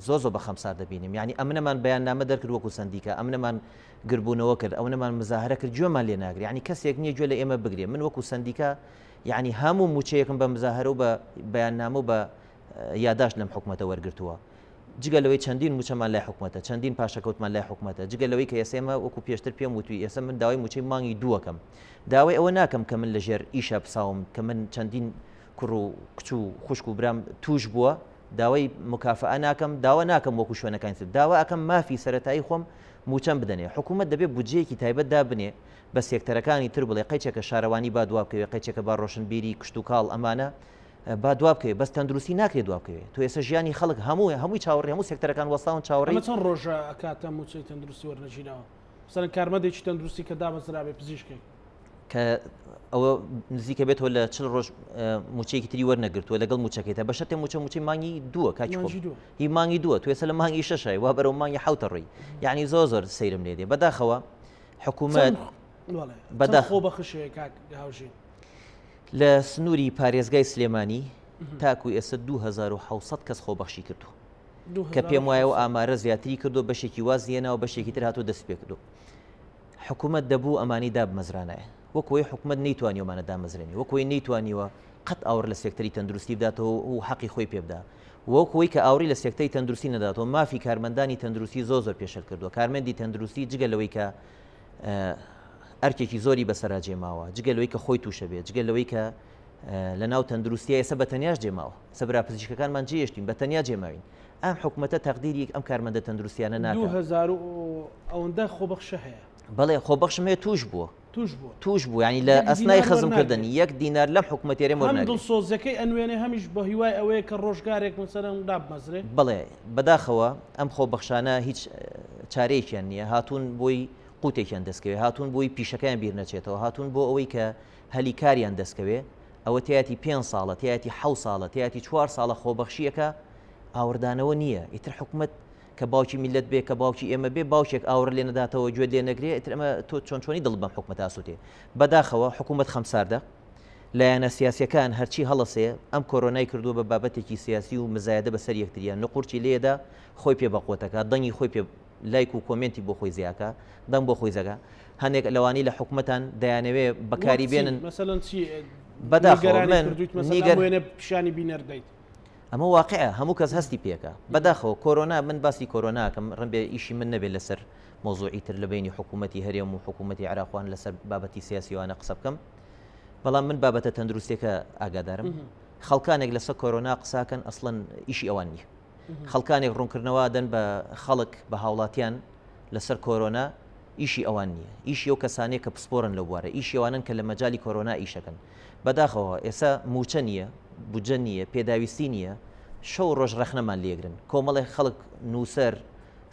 زۆر بە خەمسار دەبینیم یعنی ئەمنەمان بەیاننامە دەرکرد وەکو سندیکە ئەمنەمان گربوونەوە کرد ئەو نەمان مزاهرە کرد گوێمان لێ ناگرێت یعنی کەسێک نییە گوێ لە ئێمە بگرێ من وەکو سندیکە یعنی هەموو موچەیەکم بە مزاهرە و بە بەیاننامە و بە یادداشت لەم حکوومەتە وەرگرتووە جگە لەوەی چەندین موچەمان لای حکوومەتە چەندین پاشەکەوتمان لای حکوومەتە جگە لەوەی کە ئێسێمە وەکو پێشتر پێم وتوی ئێستا من داوای موچەی مانگی دووەکەم داوای ئەوە ناکەم کە من لەژێر ئیشە بساوم کە من چەندین کوڕ و کچ و خوشک و برام توش بووە داوای مکافعە ناکەم داوا ناکەم وەکو شوێنەکانی تر داوا ئەەکەم مافی سەرەتایی خۆم موچەم بدەنێ حکوومەت دەبێت بودجەیەکی تایبەت دابنێ بە سێکتەرەکانی تر بڵێ قەیچێکە شارەوانی با دواب بکەوێت قەیچێکە با ڕۆشنبیری کشت و کاڵ ئەمانە با دواب بکەوێت بەس تەندروستی ناکرێت دواب بکەوێت تو ئێستا ژیانی خەڵک هەمووی چاوەڕێ هەموو سێکتەرەکان وەستاون چاوەڕێ چەند ڕۆژە ئەکاتە موچەی تەندروستی وەرنەژینەوە مثلا کارمەندێکی تەندروستی کە دابەزرابێ پزیشکی کە ئەوە نزیکە بێتەوە لە 40 ڕۆژ موچەیەکی تری وەرنەگرتووە لەگەڵ موچەکەیتە بە شەرتێ موچەی مانگی دووە کاکی هی مانگی دووە تو ێستا لە مانگی شەشای وا بەرەو مانگی حوتە ڕێی یعنی زۆر سەیرم لێ دێ بەداخەوە حکوومەت بەداخۆ بەخشەیە کاک هاوژین لە سنووری پارێزگای سلێمانی تاکو ئێستا 2700 کەس خۆبەخشی کردو کە پێم وایە و ئامارە زیاتری کردو بەشێکی وازیێنەوە بەشێکی تر هاتوو دەست پێ کردو حکوومەت دەبوو ئەمانی دابمەزرانایە وەکوی حکوومەت نەیتوانیومانە دامەزرێنی وەکوی نەیتوانیوە قەت ئاور لە سێکتەری تەندروستی بداتەوە و حەقی خۆی پێبدا وەکوی کە ئاوری لە سێکتەری تەندروستی نەداتەوە مافی کارمەندانی تەندروستی زۆر پێشەل کردووە کارمەندی تەندروستی جگە لەوەی کە ئەرکێکی زۆری بەسەرا جێماوە جگە لەوەی کە خۆی تووشە بێت جگە لەوەی کە لە ناو تەندروستیە ئێستا بە تەنیاش جێماوە سەبرا پزیشکەکانمان جێشتین بە تەنیا جێماوین ئەم حکوومەتە تەقدیری ئەم کارمەندە تەندروستیانە ناکات 2000 ئەوەندە خۆبەخشە هەیە بەڵێ خۆبەخشم هەیە توش بوو ینی لە ئەسنای خەزمکردنی 1 دینار لەم حکوومەتێرە دڵسۆزەکەی ئەنوێنێ هەمیش بە هیوای ئەوەیە کە ڕۆژگارێک مثلەن دابمەزرێ بڵێ بەداخەوە ئەم خۆبەخشانە هیچ چارەیەکیان نییە هاتوون بۆی قوتێکیان دەستکەوێت هاتوون بۆی پیشەکەیان بیر نەچێتەوە هاتوون بۆ ئەوەی کە هەلی کاریان دەستکەوێ ئەوە تایەتی 5 ساڵە تایەتی 7 ساڵە تایەتی 4 ساڵە خۆبەخشیەکە ئاوردانەوە نییە ئیتر حکوومەت کە باوکی میلەت بێ کە باوکی ئێمە بێ باوشێک ئاور لێ نەداتەوە گوێ لێ نەگرێت ئیتر ئەمە تۆ چۆنی دڵ بەم حکوومەت ئاسووتێ بەداخەوە حکوومەت خەمساردە لایەنە سیاسیەکان هەرچی هەڵەسێ ئەم کۆرۆنای کردووە بە بابەتێکی سیاسی و مزایدە بەسەر یەکتریان نقورچی لێدا خۆی پێ بەقوتەکە دەنگی خۆی پێ لایک و کۆمنتی بۆ خۆی زیاکە دەم بۆ خۆی زەگا هەندێک لەوانی لە حکوومەتان دەیانەوێ بەکاری بێنن بەداخەوە پیشانی بینەر دەیت ئەمە واقعە هەموو کەس هەستی پێکە بەداخەوە کۆرۆنا من باسی کۆرۆناکەم ڕەنبێ ئیشی من نەبێت لەسەر مۆزوعی تر لە بینی حکوومەتی هەرێم و حکوومەتی عراقوان لەسەر بابەتی سیاسیوانە قسە بکەم بەڵام من بابەتە تەندروستێکە ئاگادارم خەڵکانێک لەسەر کۆرۆنا قساکەن ئەسڵەن ئیشی ئەوان نییە خەڵکانێک ڕوونکردنەوە دەن بە خەڵک بە هاوڵاتیان لەسەر کۆرۆنا ئیشی ئەوان نییە ئیشی ئەو کەسانێک کە پسپۆرن لەو بوارە ئیشی ئەوانن کە لە مەجای کۆرۆنا ئیشەکەن بەداخەوە ئێستا موچە نییە بودجە نییە پێداویستی نییە شەو ڕۆژ ڕەخنەمان لێگرن کۆمەڵی خەڵک نووسەر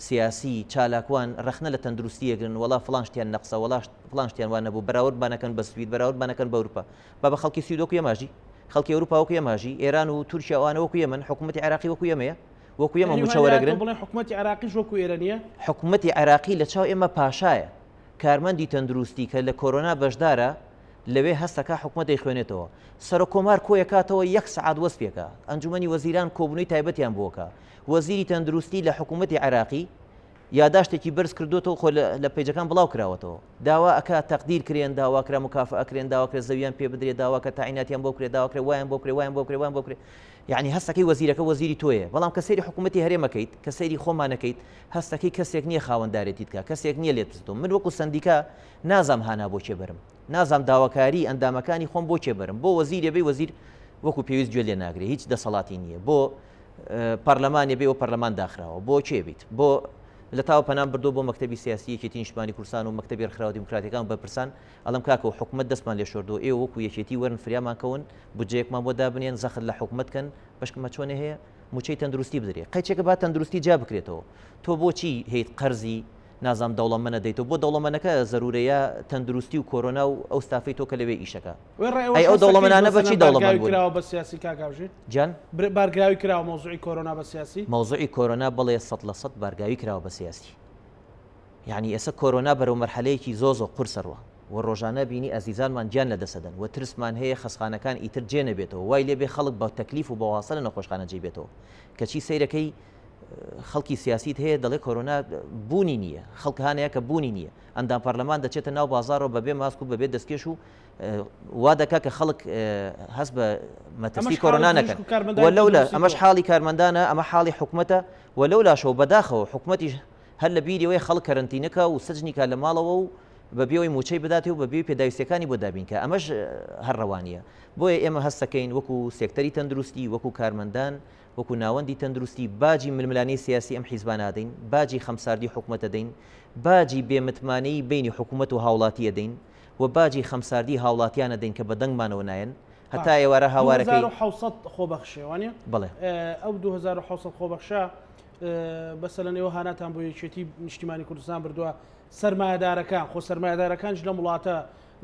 سیاسی چالاکوان ڕەخنە لە تەندروستیەگرن وڵا فڵانشتیان نەقسە وڵا فڵانشتیان وان نەبوو بەراورد بانەکەن بە سوید بەراورد بانەکەن بە ئەوروپا بە خەڵکی سوید وەکو ئێماژی خەڵکی ئەوروپا وەکو ئێماژی ئێران و تورکیا ئەوانە وەکو ئێمن حکوومەتی عراقی وەکو ئێمەیە وەکو ئێمە موچە وەرەگرن حکوومەتی عراقیش وەکو ئێرە نیە حکوومەتی عراقی لە چاو ئێمە پاشایە کارمەندی تەندروستی کە لە کۆرۆنا بەشدارە لەوێ هەستەکە حکوومەتی خوێنێتەوە سەر کۆمار کۆیەکاتەوە 1 سەعات وەست پێکە ئەنجومەنی وەزیران کۆبوونەوەی تایبەتیان بۆکە وەزیری تەندروستی لە حکوومەتی عراقی یاداشتێکی بەرز کردوتەوە خۆ لە پیجەکان بڵاو کراوەتەوە داوا ئەکا تەقدیر کرێن داواکرا مکافە ئەکرێن داواکرێ زەویان پێ بدرێت داواکە تاعیناتیان بۆ کرێت داواکرێ وایان بۆ کرێ وایان بۆ کرێ وایان بۆ کرێ یعنی هەستەکەی وەزیرەکە وەزیری تۆیە بەڵام کە سەیری حکوومەتی هەرێمەکەیت کە سەیری خۆمانەکەیت هەستەکەی کەسێک نییە خاوەنددارێتی بکە کەسێک نییە لێت بستۆ من وەکو سندیکا نازام هانا بۆ چێ برم نازام داواکاری ئەندامەکانی خۆم بۆ چێ برم بۆ وەزیرێ بێ وەزیر وەکو پێویست گوێ لێ ناگرێ هیچ دەسەڵاتی نییە بۆ پەرلەمانێ بێ و پەرلەمان داخراوە بۆ چێ بیت بۆ لە تاو پەنام بردو بۆ مەکتەبی سیاسیەکێتی نیشتمانی کوردستان و مەکتەبی ڕێکخراوە دیموکراتیەکان بەپرسان ئەڵم کاکە و حکوومەت دەستمان لێ شۆردۆ ئێوە وەکو یەکێتی وەرن فریامان کەون بودجەیەکمان بۆ دابنێن زەخت لە حکوومەتکەن بەشکمە چۆنە هەیە موچەی تەندروستی بدرێ قەیچێکە با تەندروستی جا بکرێتەوە تۆ بۆچی هەیت قەرزی نازام دەوڵەمەنە دەیتەوە بۆ دەوڵەمەنەکە زەرورەیە تەندروستی و کۆرۆنا و ئەو ستافەی تۆ کە لەوێ ئیشەکە ئەو دەوڵەمەنانە بەچی دەوڵەمەند کراوە بە سیاسی کاکاوژێت جان بارگاوی کراوە مۆزوعی کۆرۆنا بە سیاسی مۆزوعی کۆرۆنا بڵێ 100% بارگاوی کراوە بە سیاسی یعنی ئێستا کۆرۆنا بەرەو مەرحەلەیەکی زۆ قورسەڕوە و ڕۆژانە بینی ئەزیزانمان گیان لە دەسەدەن و ترسمان هەیە خەسخانەکان ئیتر جێ نەبێتەوە وای لێبێ خەڵک بە تەکلیف و بە وااسە لە نەخۆشخانە جێ بێتەوە کەچی سەیرەکەی خەڵکی سیاسیت هەیە دەڵێ کۆرۆنا بوونی نییە خەڵک هانەیە کە بوونی نییە ئەندام پەرلەمان دەچێتە ناو بازارەوە بەبێ ماسک و بەبێ دەستکێش و وا دەکا کە خەڵک هەست بە مەترسی کۆرۆنا نەکەن وەلەولە ئەمەش حاڵی کارمەندانە ئەمە حاڵی حکوومەتە وەلەولاشەوە بەداخەوە حکوومەتی هەر لە بیریەوەی خەڵک کەرنتینەکە و سجنیکە لە ماڵەوە و بەبێەوەی موچەی بداتێ و بەبێ پێداویستەکانی بۆ دابینکە ئەمەش هەرڕەوانیە بۆیە ئێمە هەستەکەین وەکو سێکتەری تەندروستی وەکو کارمەندان وەکو ناوەندی تەندروستی باجی ململانەی سیاسی ئەم حیزبان دەین باجی خەمساردی حکوومەتە دەین باجی بێمتمانەی بینی حکوومەت و هاوڵاتیە دەین و باجی خەمساردی هاوڵاتیانە دەین کە بە دەنگمانەوە نایەن هەتا ئێوارە هاوارەکەی 1600 خۆبەخشێوانە بڵێ ئەو 2600 خۆبەخشە بەسەلەن ئێوە هاناتان بۆ یەکێتی نیشتیمانی کوردستان بردووە سەرمایهدارەکان خۆ سەرمایهدارەکانش لە وڵاتە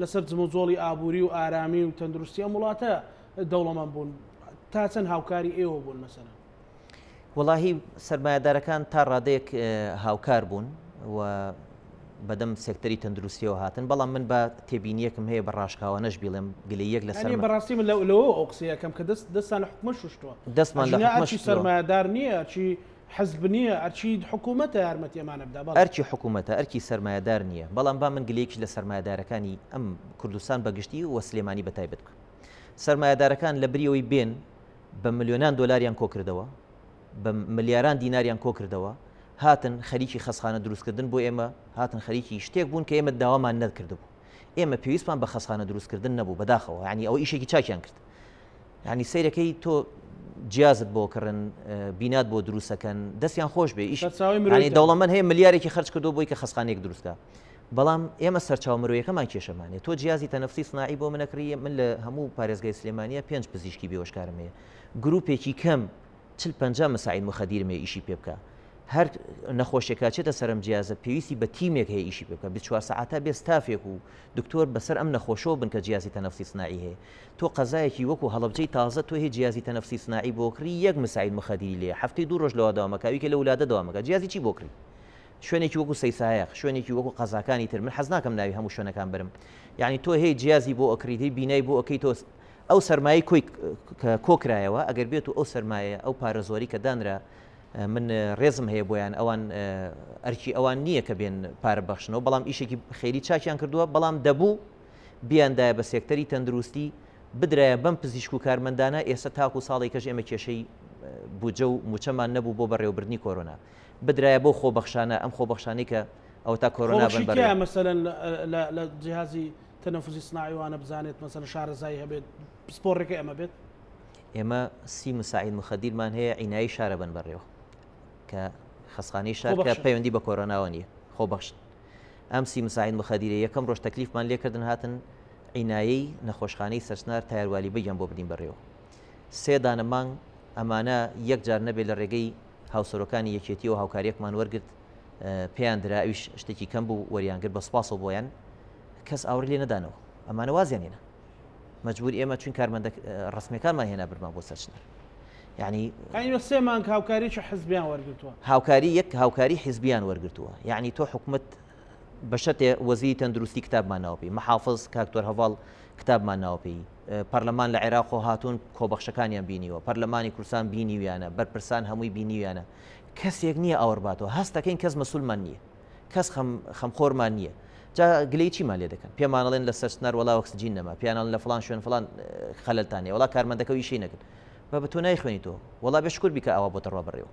لەسەر جموزۆڵی ئابووری و ئارامی و تەندروستی ئەم وڵاتە دەوڵەمەند بوون تا چەند هاوکاری ئێوە بوون مەسەلەن وەڵاهی سەرمایهدارەکان تا ڕادەیەک هاوکار بوون و بەدەم سێکتەری تەندروستیەوە هاتن بەڵام من بە تێبینیەکم هەیە بە ڕاشکاوانەش بڵێم گلەیەک لەسەر بەڕاستی من لەوە ئەو قسەیەکەم کە دەستان لە حکومە شوشتووە دەستمان لە حکومە سەرمایهدار نییە چی حزب نییە ئەرچی حکوومەتە یارمەتی ئەمانە بدا ئەرچی حکوومەتە ئەرکی سەرمایهدار نییە بەڵام با من گلەیەکی لە سەرمایهدارەکانی ئەم کوردستان بەگشتی و سلێمانی بەتایبەت بکە سەرمایهدارەکان لە بریەوەی بێن بە ملیۆنان دۆلاریان کۆ کردەوە بە ملیاران دیناریان کۆ کردەوە هاتن خەریکی خەسخانە دروستکردن بۆ ئێمە هاتن خەریکی شتێک بوون کە ئێمە داوامان نەکردبوو ئێمە پێویستمان بە خەسخانە دروستکردن نەبوو بەداخەوە ینی ئەو ئیشێکی چاکیان کرد ینی سیرەکەی تۆ جیازت بۆ کڕن بینات بۆ دروستەکەن دەستیان خۆش بێ ئیش دەوڵەمەند هەیە ملیارێکی خرج کردو بۆی کە خەسخانێک دروستکە بەڵام ئێمە سەرچاو مرۆیەکەمان کێشەمانێت تۆ جیازی تەنەفسی سناعی بۆ منەکڕیە من لە هەموو پارێزگای سلێمانیە 5 پزیشکی بێوەشکارم هەیە گروپێکی کەم 40-50 مەساعید مخەدیرمێ ئیشی پێ بکە هەر نەخۆشیێکا چێتە سەرم جیازە پێویستی بە تیمێک هەیە ئیشی پێ بکە 24 ساعتە بێ ستافێک و دکتۆر بەسەر ئەم نەخۆشەوە بن کە جیازی تەنەفسی سناعی هەیە تۆ قەزایەکی وەکو هەڵەبجەی تازە تۆ هەیە جیازی تەنەفسی سناعی بۆکڕی 1 مەساعید مخەدیری لێ هەفتەی 2 ڕۆژ لەوە داوامەکەوی کە لە وڵاتە داوامەکە جیازی چی بۆکڕی شوێنێکی وەکو سەیسایەق شوێنێکی وەکو قەزاکانی تر من حەز ناکەم ناوی هەموو شوێنەکان برم یعنی تۆ هەیە جیازی بۆ ئەکریتی بینای بۆ ئەەکەی تۆ ئەو سەرمایی کۆکرایەوە ئەگەر بێت و ئەو سەرمایە ئەو پارە زۆری کە دانرا من ڕێزم هەیە بۆیان ئەوان ئەرکی ئەوان نییە کە بێن پارە بەخشنەوە بەڵام ئیشێکی خێری چاکیان کردووە بەڵام دەبوو بیاندایە بە سێکتەری تەندروستی بدرایە بەم پزیشک و کارمەندانە ئێستا تاکو ساڵی کەش ئێمە کێشەی بودجە و موچەمان نەبوو بۆ بەڕێوەبردننی کۆرۆنا بدرایە بۆ خۆبەخشانە ئەم خۆبەخشانەی کە ئەو تا کۆرۆنا بن بەڕێوە مثلا لە جیهازی تەنەفوسی سناعیوانە بزانێت مثلا شارەزایی هەبێت سپۆڕێکی ئەمە بێت ئێمە سی مساعید مخەدیرمان هەیە عینایی شارە بن بەڕێوە کە خەسخانەی شار کە پەیوەندی بە کۆرۆناوە نییە خۆبەخشن ئەم سی مساعید مخەدیرە یەکەم ڕۆژ تەکلیفمان لێکردن هاتن عینایی نەخۆشخانەی سەرسنار تایاروالی بگەم بۆ بدین بەڕێوە سێ دانە مانگ ئەمانە یەکجار نەبێت لە ڕێگەی هاوسەرەکانی یەکێتی و هاوکاریەکمان وەرگرت پێیان درا ئەویش شتێکی کەم بوو وەریانگرت بە سوپاسەوە بۆیان کەس ئاوری لێ نەدانەوە ئەمانە وازیانێنە مەجبور ئێمە چون کارمەندە ڕسمیەکانمان هێنا بردمان بۆ سەرچنەر یعنی سێ مانگ هاوکاریی حزبیان وەرگرتووە هاوکاری حیزبیان وەرگرتووە یعنی تۆ حکومت بەشتێ وەزیری تەندروستی کتابمان ناوپی محافظ کاکتۆر هەواڵ کتابمان ناوپی پەرلەمان لە عێراق و هاتوون کۆبەخشەکانیان بینیوە پەرلەمانی کوردستان بینیویانە بەرپرسان هەمووی بینیویانە کەسێک نییە ئاوەڕباتەوە هەستەکەین کەس مەسوولمان نییە کەس خەمخۆرمان نییە جا گلەی چیمان لێ دەکەن پێمانەڵێن لە سەرچنەر وەڵا ئۆکسجین نەما پیانان لە فلان شوێن فلان خەلەلتانێ وڵا کارمەندەکەی شی نەکرد بە تۆ نایخوێنیتەوە وڵا بێشکر بیکە ئاوا بۆتە ڕوا بڕێەوە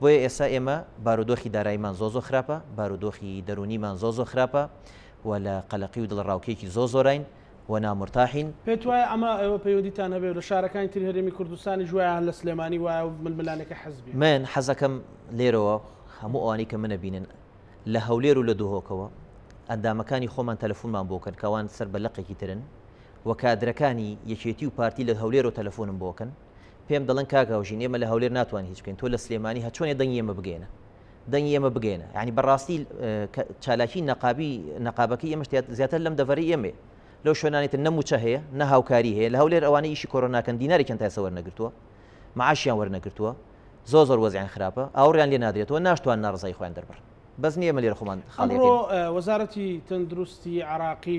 بۆیە ئێستا ئێمە بارودۆخی داراییمان زۆ خراپە بارودۆخی دەرونیمان زۆ خراپە و لە قەلەقی و دڵڕاوکێکی زۆرین و نامرتاحین پێت وایە ئەمە ئەوە پەیوەندیتان هەبێت لە شارەکانی تر هەرێمی کوردستانی جوایان لە سلێمانی وایە و ململانێکە حەزبی من حەزەکەم لێرەوە هەموو ئەوانی کە منە بینن لە هەولێر و لە دوهۆکەوە ئەندامەکانی خۆمان تەلەفۆنمان بۆکەن کەوان سەر بە لەقێکی ترن و کادرەکانی یەکێتی و پارتی لە هەولێر و تەلەفۆنم بۆکەن پێم دەڵێن کاکاوژین ئێمە لە هەولێر ناتوانین هیچ بکەین تۆ لە سلێمانی هەچۆنێ دەنگی ئێمە بگەێنە دەنگی ئێمە بگەێنە یعنی بەڕاستی چالاکی نەقابەکەی ئێمە زیاتر لەم دەڤەری ئێمێ لەو شوێنانێتتر نەموچە هەیە نە هاوکاری هەیە لە هەولێر ئەوانەی ئیشی کۆرۆناکەن دینارێکیان تاسە وەرنەگرتووە معاشیان وەرنەگرتووە زۆر وەزیان خراپە ئاوڕیان لێ نادرێتەوە ناشتوان ناڕزای خۆیان دەربڕ بەس نییە مە لێر خۆمان ئەمڕۆ وەزارەتی تەندروستی عراقی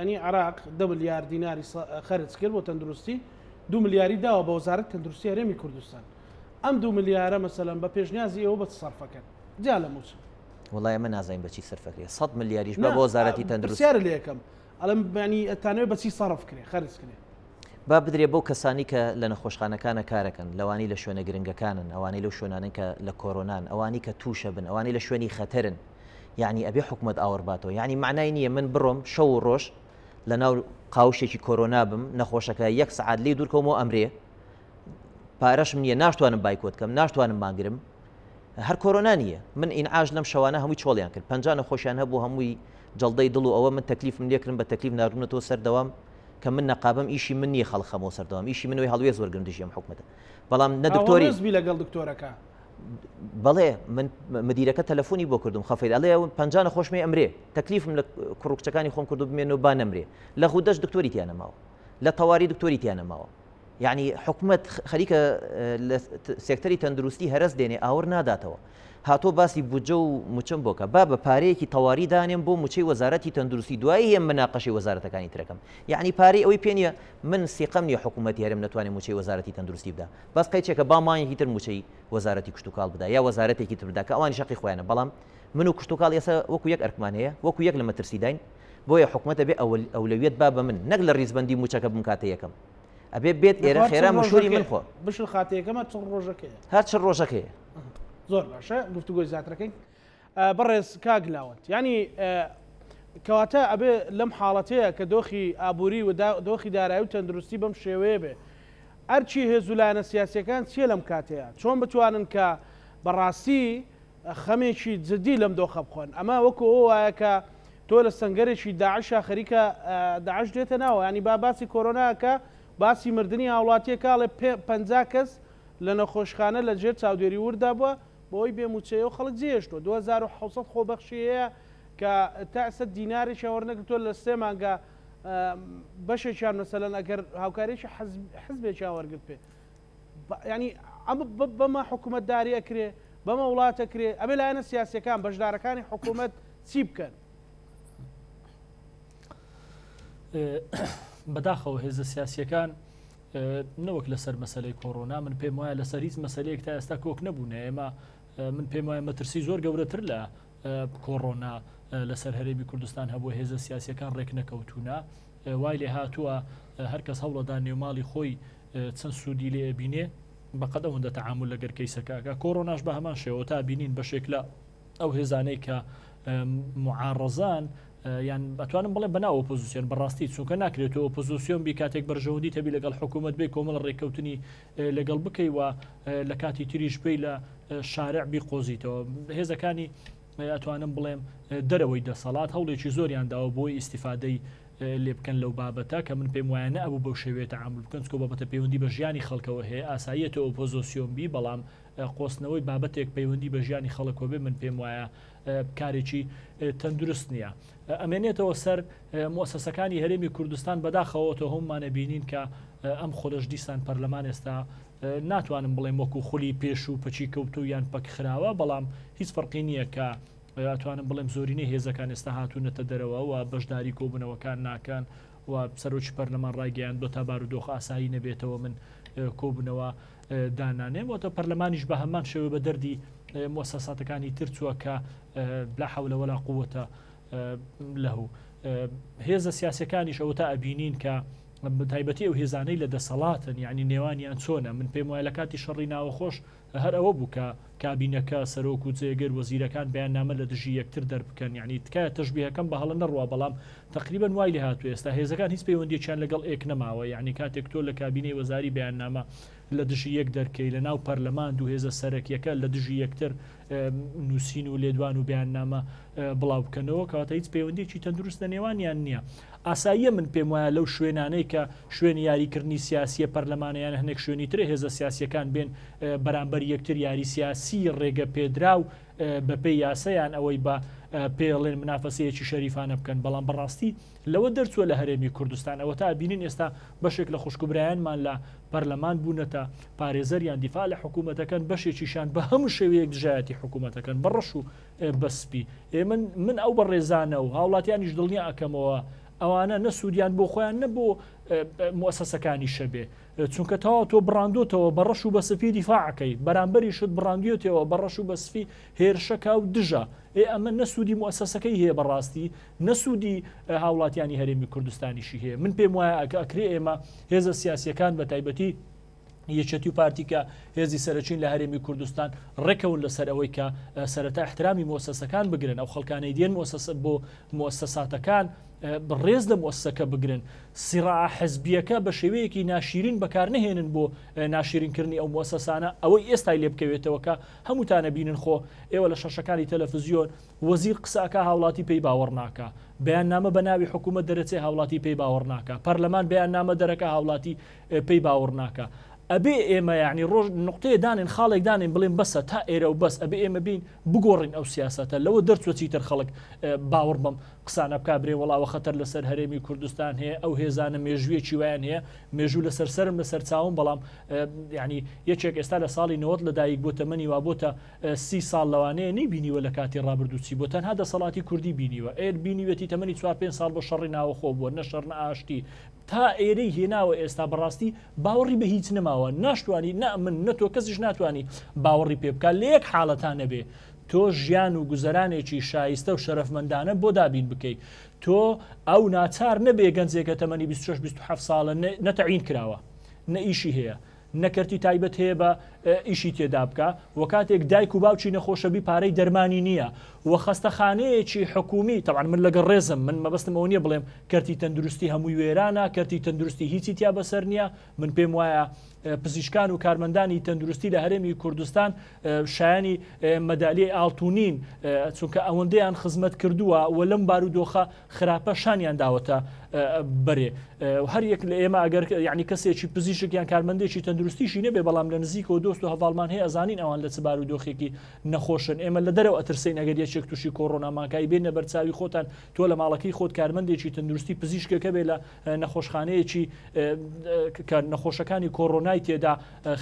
ینی عراق 10 ملیار دیناری خەرج کرد بۆ تەندروستی 2 ملیاری داوە بە وەزارەت تەندروستی هەرێمی کوردستان ئەم 2 ملیارە مەسەلەن بە پێشنیازی ئەوە بە سەرفەکەن جا لە موچ وڵای ئەمە نازانین بەچی سەرفەکرێ 100 ملیاریش بە بۆ وەزارەتی تەندروستی پرسیارە لێ یەکەم ئەڵم بەنی ئەتانوێت بەچی سەرف کرێ خەرج کرێ با بدرێ بەو کەسانی کە لە نەخۆشخانەکانە کارەکەن لەوانی لە شوێنە گرنگەکانن ئەوانەی لەو شوێنانن کە لە کۆرۆنان ئەوانی کە تووشە بن ئەوانی لە شوێنی خەتەرن یعنی ئەبێ حکومت ئاوەڕباتەوە یعنی معنای نییە من بڕۆم شەو و ڕۆژ لە ناو قاوشێکی کۆرۆنا بم نەخۆشەکە 1 سعات لێ دوورکەمەوە ئەمرێ پارەشم نییە ناشتوانم بایکۆت کەم ناشتوانم ماگرم هەر کۆرۆنا نییە من ئینعاژ لەم شەوانە هەمووی چۆڵیان کرد 50 نەخۆشیان هەبوو هەمووی جەڵدەی دڵ و ئەوە من تەکلیفم لێکردم بە تەکلیف ناردونەوە سەردەوام کە من نەقابم ئیشی من نییە خەڵخەمەوە سەردەوام ئیشی منەوەی هەڵوێز وەرگرم دژیم حکومەتە بەڵام نە دکتۆری لەگەڵ دکتۆرەکە بەڵێ من مدیرەکە تەلەفۆنی بۆ کردم خەفەی ئەڵێ 50 نەخۆشمێ ئەمرێ تەکلیفم لە کوڕکچەکانی خۆم کردو بمێنەوە با نەمرێ لە خودەش دکتۆری تیانە ماوە لە تەواری دکتۆری تیانە ماوە یعنی حکومت خەریکە لە سێکتەری تەندروستی هەرس دێنێ ئاور ناداتەوە هاتۆ باسی بودجە و موچم بۆکە با بە پارەیەکی تەواری دانێن بۆ موچەی وەزارەتی تەندروستی دوایی هێم مناقەشی وەزارەتەکانی ترەکەم یعنی پارەی ئەوەی پێ نییە من سیقەم نیە حکوومەتی هەرم ناتوانێت موچەی وەزارەتی تەندروستی بدا بەس قەیچێکە با مانگی تر موچەی وەزارەتی کشتتوکاڵ بدا یا وەزارەتێکی تر بدا کە ئەوانی شەقی خۆیانە بەڵام من و کشتتوکاڵ ئێستا وەکو یەک ئەرکمان هەیە وەکو یەک لە مەترسیداین بۆیە حکوومەتە بێ ئەولەویەت با بە من نەک لە ڕیزبەندی موچەکە بم کاتە یەکەم ئەبێ بێت ئێرە خێرا مشوری من خۆ بشل خاتەیەکەمە چ ڕۆژەکەی هەر چ ڕۆژەکەی زۆر باشە گفتوگۆی زیاترەکەین بەڕێز کاگلاوت ینی کەواتە ئەبێ لەم حاڵەتەیە کە دۆخی ئابووری و دۆخی دارایی و تەندروستی بەم شێوەیە بێ ئەرچی هێزولایەنە سیاسیەکان چیە لەم کاتەیە چۆن بتوانن کە بەڕاستی خەمێکی جدی لەم دۆخە بخۆن ئەمە وەکو ئەو وایە کە تۆ لە سنگەرێکی داعشە خەریکە داعش دێتە ناوە ینی با باسی کۆرۆناکە باسی مردنی هاوڵاتیە کاڵێ 50 کەس لە نەخۆشخانە لە جێر چاودێری وردا بووە بۆی بێموچەیە و خەڵک جێشتوە 2600 خۆبەخشیەیە کە تا 100 دیناری شاوەڕنەکردووە لە 3 مانگە بەشێکیان مەسەلەن ئەگەر هاوکاریشی حزبێکیان وەرگرت پێ ینی ئەمە بەمە حکوومەتداری ئەکرێ بەمە وڵاتەکرێ ئەبێ لایەنە سیاسیەکان بەشدارەکانی حکوومەت چی بکەن بەداخەوە هێزە سیاسیەکان نەوەک لەسەر مەسلەی کۆڕۆنا من پێم وایە لەسەر هیچ مەسلەیەک تا ئێستا کۆک نەبوون ئێمە من پێم وایە مەترسی زۆر گەورەتر لە کۆڕۆنا لەسەر هەرێمی کوردستان هەبوو هێزە سیاسیەکان ڕێک نەکەوتوونە وای لێ هاتووە هەرکەس هەوڵەدا نێوماڵی خۆی چەند سوودی لێ بینێ بەقەدە هەندە تەعامل لەگەر کەیسەکەکە کۆڕۆناش بە هەمان شێوە تا بینین بەشێک لە ئەو هێزانەی کە معارەزان یان ئەتوانم بڵێ بەناو ئۆپۆزیسیۆن بەڕاستی چونکە ناکرێتەوە ئۆپۆزیسیۆن بی کاتێک بەرژەوەندی تەبی لەگەڵ حکوومەت بێ کۆمەڵ ڕێککەوتنی لەگەڵ بکەی و لە کاتی تریش بێ لە شارع بی قۆزیتەوە هێزەکانی ئەتوانم بڵێم دەرەوەی دەسەڵات هەوڵێکی زۆریان داوە بۆی ئیسیفادەی لێ بکەن لەو بابەتە کە من پێم وایە نەبوو بەو شێوەیە تەعامل بکەن چکۆ بابەتە پەیوەندی بە ژیانی خەڵکەوە هەیە ئاساییەتە ئۆپۆزیسیۆن بی بەڵام قۆستنەوەی بابەتێک پەیوەندی بە ژیانی خەڵکەوە بێ من پێم وایە کارێکی تەندروست نییە ئەمێنێتەوە سەر مؤسسەکانی هەرێمی کوردستان بەداخەوەتە هەممانە بینین کە ئەم خۆدەش دیسان پەرلەمان ئێستا ناتوانم بڵێم وەکو خولی پێش و پەچی کەوتو یان پەک خراوە بەڵام هیچ فەرقی نییە کە ئەتوانم بڵێم زۆرینەی هێزەکان ئێستا هاتوونەتە دەرەوە و بەشداری کۆبوونەوەکان ناکەن و سەرۆکی پەرلەمان ڕایگەیان بۆ تا بارودۆخ ئاسایی نەبێتەوە من کۆبوونەوە دانانێم وتە پەرلەمانیش بە هەمان شێوە بە دەردی مؤسساتەکانی ترچووە کە لا حول ولا قوة له هێزە سیاسەکانیش ئەوە تا ئەبینین کە تایبەتی ئەو هێزانەی لە دەسەڵاتن یعنی نێوانیان چۆنە من پێم وایە لە کاتی شەڕی ناوەخۆش هەر ئەوە بوو کە کابینەکە سەرۆک و جێگەر وەزیرەکان بەیاننامە لە دژی یەکتر دەربکەن یعنی تکایە تەشبیهەکەم بە هەڵە نەڕوە بەڵام تقریبان وای لێ هاتووە ئێستا هێزەکان هیچ پەیوەندیەکیان لەگەڵ ئێک نەماوە یعنی کاتێک تۆ لە کابینەی وەزاری بەیاننامە لە دژی یەک دەرکەی لە ناو پەرلەمان دوو هێزە سەرەکیەکە لە دژی یەکتر نووسین و لێدوان و بەیاننامە بڵاو بکەنەوە کەواتە هیچ پەیوەندیەکی تەندروست لە نێوانیان نییە ئاساییە من پێم وایە لەو شوێنانەی کە شوێنی یاریکردنی سیاسیە پەرلەمانیان هەنێک شوێنی ترە هێزە سیاسیەکان بێن بەرامبەر یەکتر یاری سیاسی ڕێگە پێدراو بەپێی یاسەیان ئەوەی بە پێڵێن منافەسەیەکی شەریفانە بکەن بەڵام بەڕاستی لەوە دەرچووە لە هەرێمی کوردستان ئەوە تا بینین ئێستا بەشێک لە خوشکبرایانمان لە پەرلەمان بوونەتە پارێزەریان دیفاع لە حکوومەتەکان بەشێکیشان بە هەموو شێوەیەک دژایەتی حکوومەتەکان بەڕەش و بەسپی من ئەو بەڕێزانە و هاوڵاتیانیش دڵنیا ئەکەمەوە ئەوانە نەسوودیان بۆ خۆیان نەبوو مؤسسەکانی شەبێ چونکە تەواو تۆ بڕاندۆتەوە بەڕەش و بەسفی دیفاعەکەی بەرامبەری شت بڕاندیۆتەوە بەڕەش و بەسفی هێرشەکە و دژە ئەمە نەسوودی مؤسسەکەی هەیە بەڕاستی نەسوودی هاوڵاتیانی هەرێمی کوردستانیشی هەیە من پێم وایە ئەکرێ ئێمە هێزە سیاسیەکان بە تایبەتی یەکێتی و پارتیکە هێزی سەرچین لە هەرێمی کوردستان ڕێکەون لەسەر ئەوەی کە سەرەتا احترامی مؤسسەکان بگرن ئەو خەڵکانەی دێن بۆ مؤسساتەکان بڕێز لە مؤسسەکە بگرن سیڕاع حزبیەکە بە شێوەیەکی ناشیرین بەکار نهێنن بۆ ناشیرینکردنی ئەو مؤسسانە ئەوەی ئێستای لێ بکەوێتەوە کە هەمووتانە بینن خۆ ئێوە لە شەشەکانی تەلەڤیزیۆن وەزیر قسەکە هاوڵاتی پێی باوەڕ ناکە بەیاننامە بە ناوی حکوومەت دەرەچێ هاوڵاتی پێی باوەڕ ناکە پەرلەمان بەیاننامە دەرەکە هاوڵاتی پێی باوەڕ ناکە ئەبێ ئێمە یعنی ڕۆژ نقطەیە دانین خاڵێک دانین بڵێن بەسە تا ئێرە و بەس ئەبێ ئێمە بین بگۆڕین ئەو سیاسەتە لەوە دەرچوە چیتر خەڵک باوەڕ بەم قسانە بکا برێ وڵاوە خەتەر لەسەر هەرێمی کوردستان هەیە ئەو هێزانە مێژوویەکی وایان هەیە مێژوو لەسەر سرم لەسەر چاوم بەڵام یعنی یەکێک ئێستا لە ساڵی 90 لەدایک بۆ تەمەنی وا بۆتە 30 ساڵ لەوانەیە نەیبینیوە لە کاتی ڕابردووچی بۆ تەنها دەسەڵاتی کوردی بینیوە ئێر بینیوێتی تەمەنی 4-5 ساڵ بۆ شەڕی ناوەخۆ بووە نەشەڕ نەئاشتی تا ئێرەی هێناوە ئێستا بەڕاستی باوەڕی بە هیچ نەماوە ناشتوانی نە من نەتۆ کەسیش ناتوانانی باوەڕی پێ بکات لە یەک حاڵەتانە بێ تۆ ژیان و گوزەرانێکی شایستە و شەرەفمەندانە بۆ دابین بکەیت تۆ ئەو ناچار نەبێ گەنجێکە تەمەنی 26-27 ساڵە نەتەعین کراوە نە ئیشی هەیە نەکەرتی تایبەت هەیە بە ئیشی تێدا بکە و کاتێک دایک و باوکی نەخۆشەبی پارەی دەرمانی نییە و خەستەخانەیەکی حکومی تەوان من لەگەڵ ڕێزم من مەبەستم ئەو نییە بڵێم کەرتی تەندروستی هەمووی وێرانە کەرتی تەندروستی هیچی تیا بەسەر نییە من پێم وایە پزیشکان و کارمەندانی تەندروستی لە هەرێمی کوردستان شایانی مەدالیای ئاڵتونین چونکە ئەوەندەیان خزمەت کردووە و لەم بارودۆخە خراپە شانیان داوەتە بەرێ هەر یەک لە ئێمە ئەگەر یعنی کەسێکی پزیشکیان کارمەندێکی تەندروستیشی نەبێ بەڵام لە نزیکەوە دۆست و هەواڵمان هەیە ئەزانین ئەوان لە چ بارودۆخێکی نەخۆشن ئێمە لە دەرەوە ئەترسین ئەگەر یەکێک تووشی کۆڕۆناماکایی بێنە بەرچاوی خۆتان تۆ لە ماڵەکەی خۆت کارمەندێکی تەندروستی پزیشکەکە بێ لە نەخۆشخانەیەکی کە نەخۆشەکانی کۆڕۆنای تێدا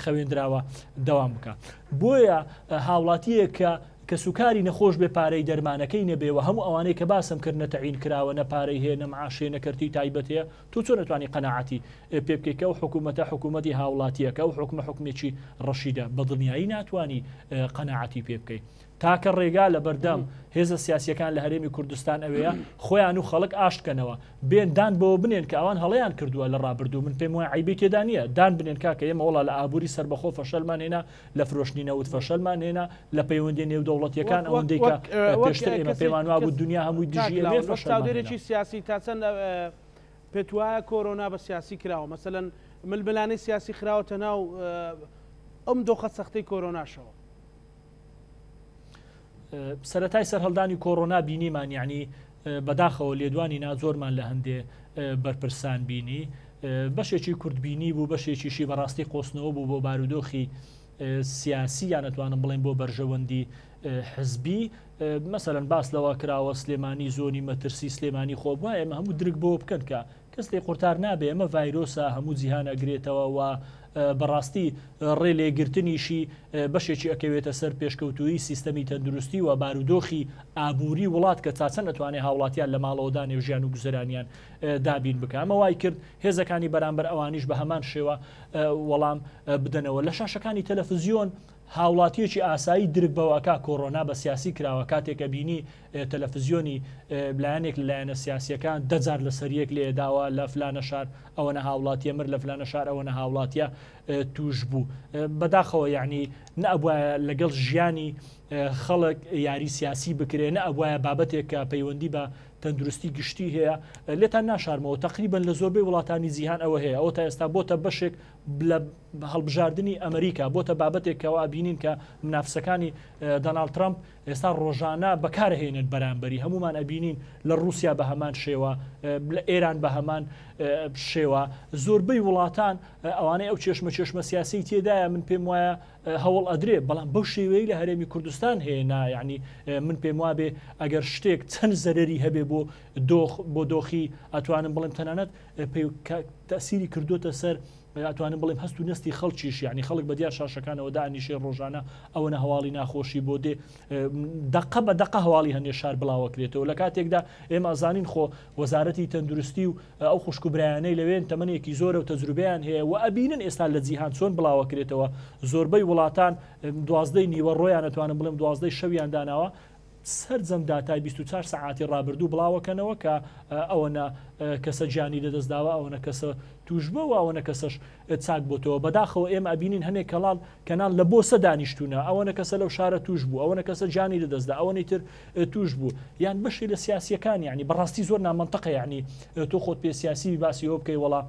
خەوێندراوە دەوام بکە بۆیە هاوڵاتیە کە کە سوکاری نەخۆش بێ پارەی دەرمانەکەی نەبێەوە هەموو ئەوانەی کە باسم کرد نەتەعین کراوە نەپارەی هەیە نەمعاشێ نەکردی تایبەت هەیە تۆ چۆن نتوانانی قەناعەتی پێ بکەیتکە و حکوومەتە حکوومەتی هاوڵاتیەکە و حکومێکی ڕەشیدە بە دڵنیایی ناتوانانی قەناعەتی پێ بکەیت تاکە ڕێگا لە بەردەم هێزە سیاسیەکان لە هەرێمی کوردستان ئەوەیە خۆیان و خەڵک ئاشتکەنەوە بێندان بۆ بنێن کە ئەوان هەڵەیان کردووە لە ڕابردوو من پێم وایە عیبی تێدا نییە دان بنێن کاکە ئێمە وڵا لە ئابووری سەربەخۆ فەشەلمان هێنا لە فرۆشتنی نەوت فەشەلمان هێنا لە پەیوەندی نێودەوڵەتیەکان ئەوەندەی کە پێشتر ئێمە پێمان وا بوو دنیا هەمووی دژی ئەوێ فەشەلێکی سیاسی تا چەند پێت وایە کۆرۆنا بە سیاسی کراوە مەسەلەن ململانەی سیاسی خراوەتە ناو ئەم دۆخە سەختەی کۆرۆناشەوە سەرەتای سەرهەڵدانی کۆڕۆنا بینیمان یعنی بەداخەوە لێدوانی نازۆرمان لە هەندێ بەرپرسان بینی بەشێکی کوردبینی بوو بەشێکیشی بەڕاستی قۆستنەوە بوو بۆ بارودۆخی سیاسی یان نتوانم بڵێن بۆ بەرژەوەندی حزبی مەسەلەن باس لەوە کراوە سلێمانی زۆنی مەترسی سلێمانی خۆ بووە ئێمە هەموو درک بۆ بکەن کە کەس لێ قورتار نابێ ئەمە ڤایرۆسە هەموو جیهان ئەگرێتەوە و بەڕاستی ڕێ لێگرتنیشی بەشێکی ئەکەوێتە سەر پێشکەوتوی سیستەمی تەندروستی و بارودۆخی ئابووری وڵات کە چاچەند نەتوانێت هاوڵاتیان لە ماڵەوەدانێ و ژیان و گوزەرانیان دابین بکەمە وای کرد هێزەکانی بەرامبەر ئەوانیش بە هەمان شێوە وەڵام بدەنەوە لە شاشەکانی تەلەڤیزیۆن هاوڵاتیەکی ئاسایی درک بەوەکە کۆڕۆنا بە سیاسی کراوە کاتێکە بینی تەلەڤیزیۆنی لایەنێک لەلایەنە سیاسیەکان دەجار لە سەریەک لێداوە لە فلانە شار ئەوەنە هاوڵاتیە مر لە فلانە شار ئەوەنە هاوڵاتیە توش بوو بەداخەوە یعنی نەبووە لەگەڵ ژیانی خەڵک یاری سیاسی بکرێ نەبووە بابەتێک کە پەیوەندی بە تەندروستی گشتی هەیە لێتان ناشارمەوە تقریبا لە زۆربەی وڵاتانی جیهان ئەوە هەیە ئەوە تا ئێستا بۆتە بەشێک لە هەڵبژاردننی ئەمریکا بۆتە بابەتێکەوە بینین کە منافسەکانی دۆناڵد ترامپ ئێستا ڕۆژانە بەکارهێنن بەرامبەری هەمومان ئەبینین لە رووسیا بە هەمان شێوە لە ئێران بە هەمان شێوە زۆربەی وڵاتان ئەوانەی ئەو چێشمە سیاسی تێدایە من پێم وایە هەوڵ ئەدرێ بەڵام بەو شێوەی لە هەرێمی کوردستان هێنا یعنی من پێم وابێ ئەگەر شتێک چەند زەرری هەبێ بۆ دۆخی ئەتوانم بڵێم تەنانەت تەسیری کردوتە سەر ئەتوانم بڵێم هەست و نستی خەڵکیش یعنی خەڵک بە دیار شاشەکانەوە دانیشێ ڕۆژانە ئەوەنە هەواڵی ناخۆشی بۆ دێ دقە بە دقە هەواڵی هەندێک شار بڵاوەکرێتەوە لە کاتێکدا ئێمە ئەزانین خۆ وەزارەتی تەندروستی و ئەو خوشکوبرایانەی لەوێن تەمەنێکی زۆرە و تەجروبیان هەیە و ئەبینن ئێستا لە جیهان چۆن بڵاوەکرێتەوە زۆربەی وڵاتان 12 نیوەڕۆیان ئەتوانم بڵێم 12 شەویان داناوە سەرجەم داتای 24 ساعتی ڕابردوو بڵاوەکەنەوە کە ئەوەنە کەسە گیانی لەدەستداوە ئەوەنە کەسە توش بەوە ئەوەنە کەسەش چاک بۆتەوە بەداخەوە ئێمە ئەبینین هەنێک کەناڵ لە بۆ سە دانیشتونە ئەوەنە کەسە لەو شارە توش بوو ئەوەنە کەسە گیانی لەدەستدا ئەوەی تر توش بوو یان بەشی لە سیاسیەکان یعنی بەڕاستی زۆر نامەنتەقە یعنی تۆ خۆت پێ سیاسی باسیەوە بکەی وەڵا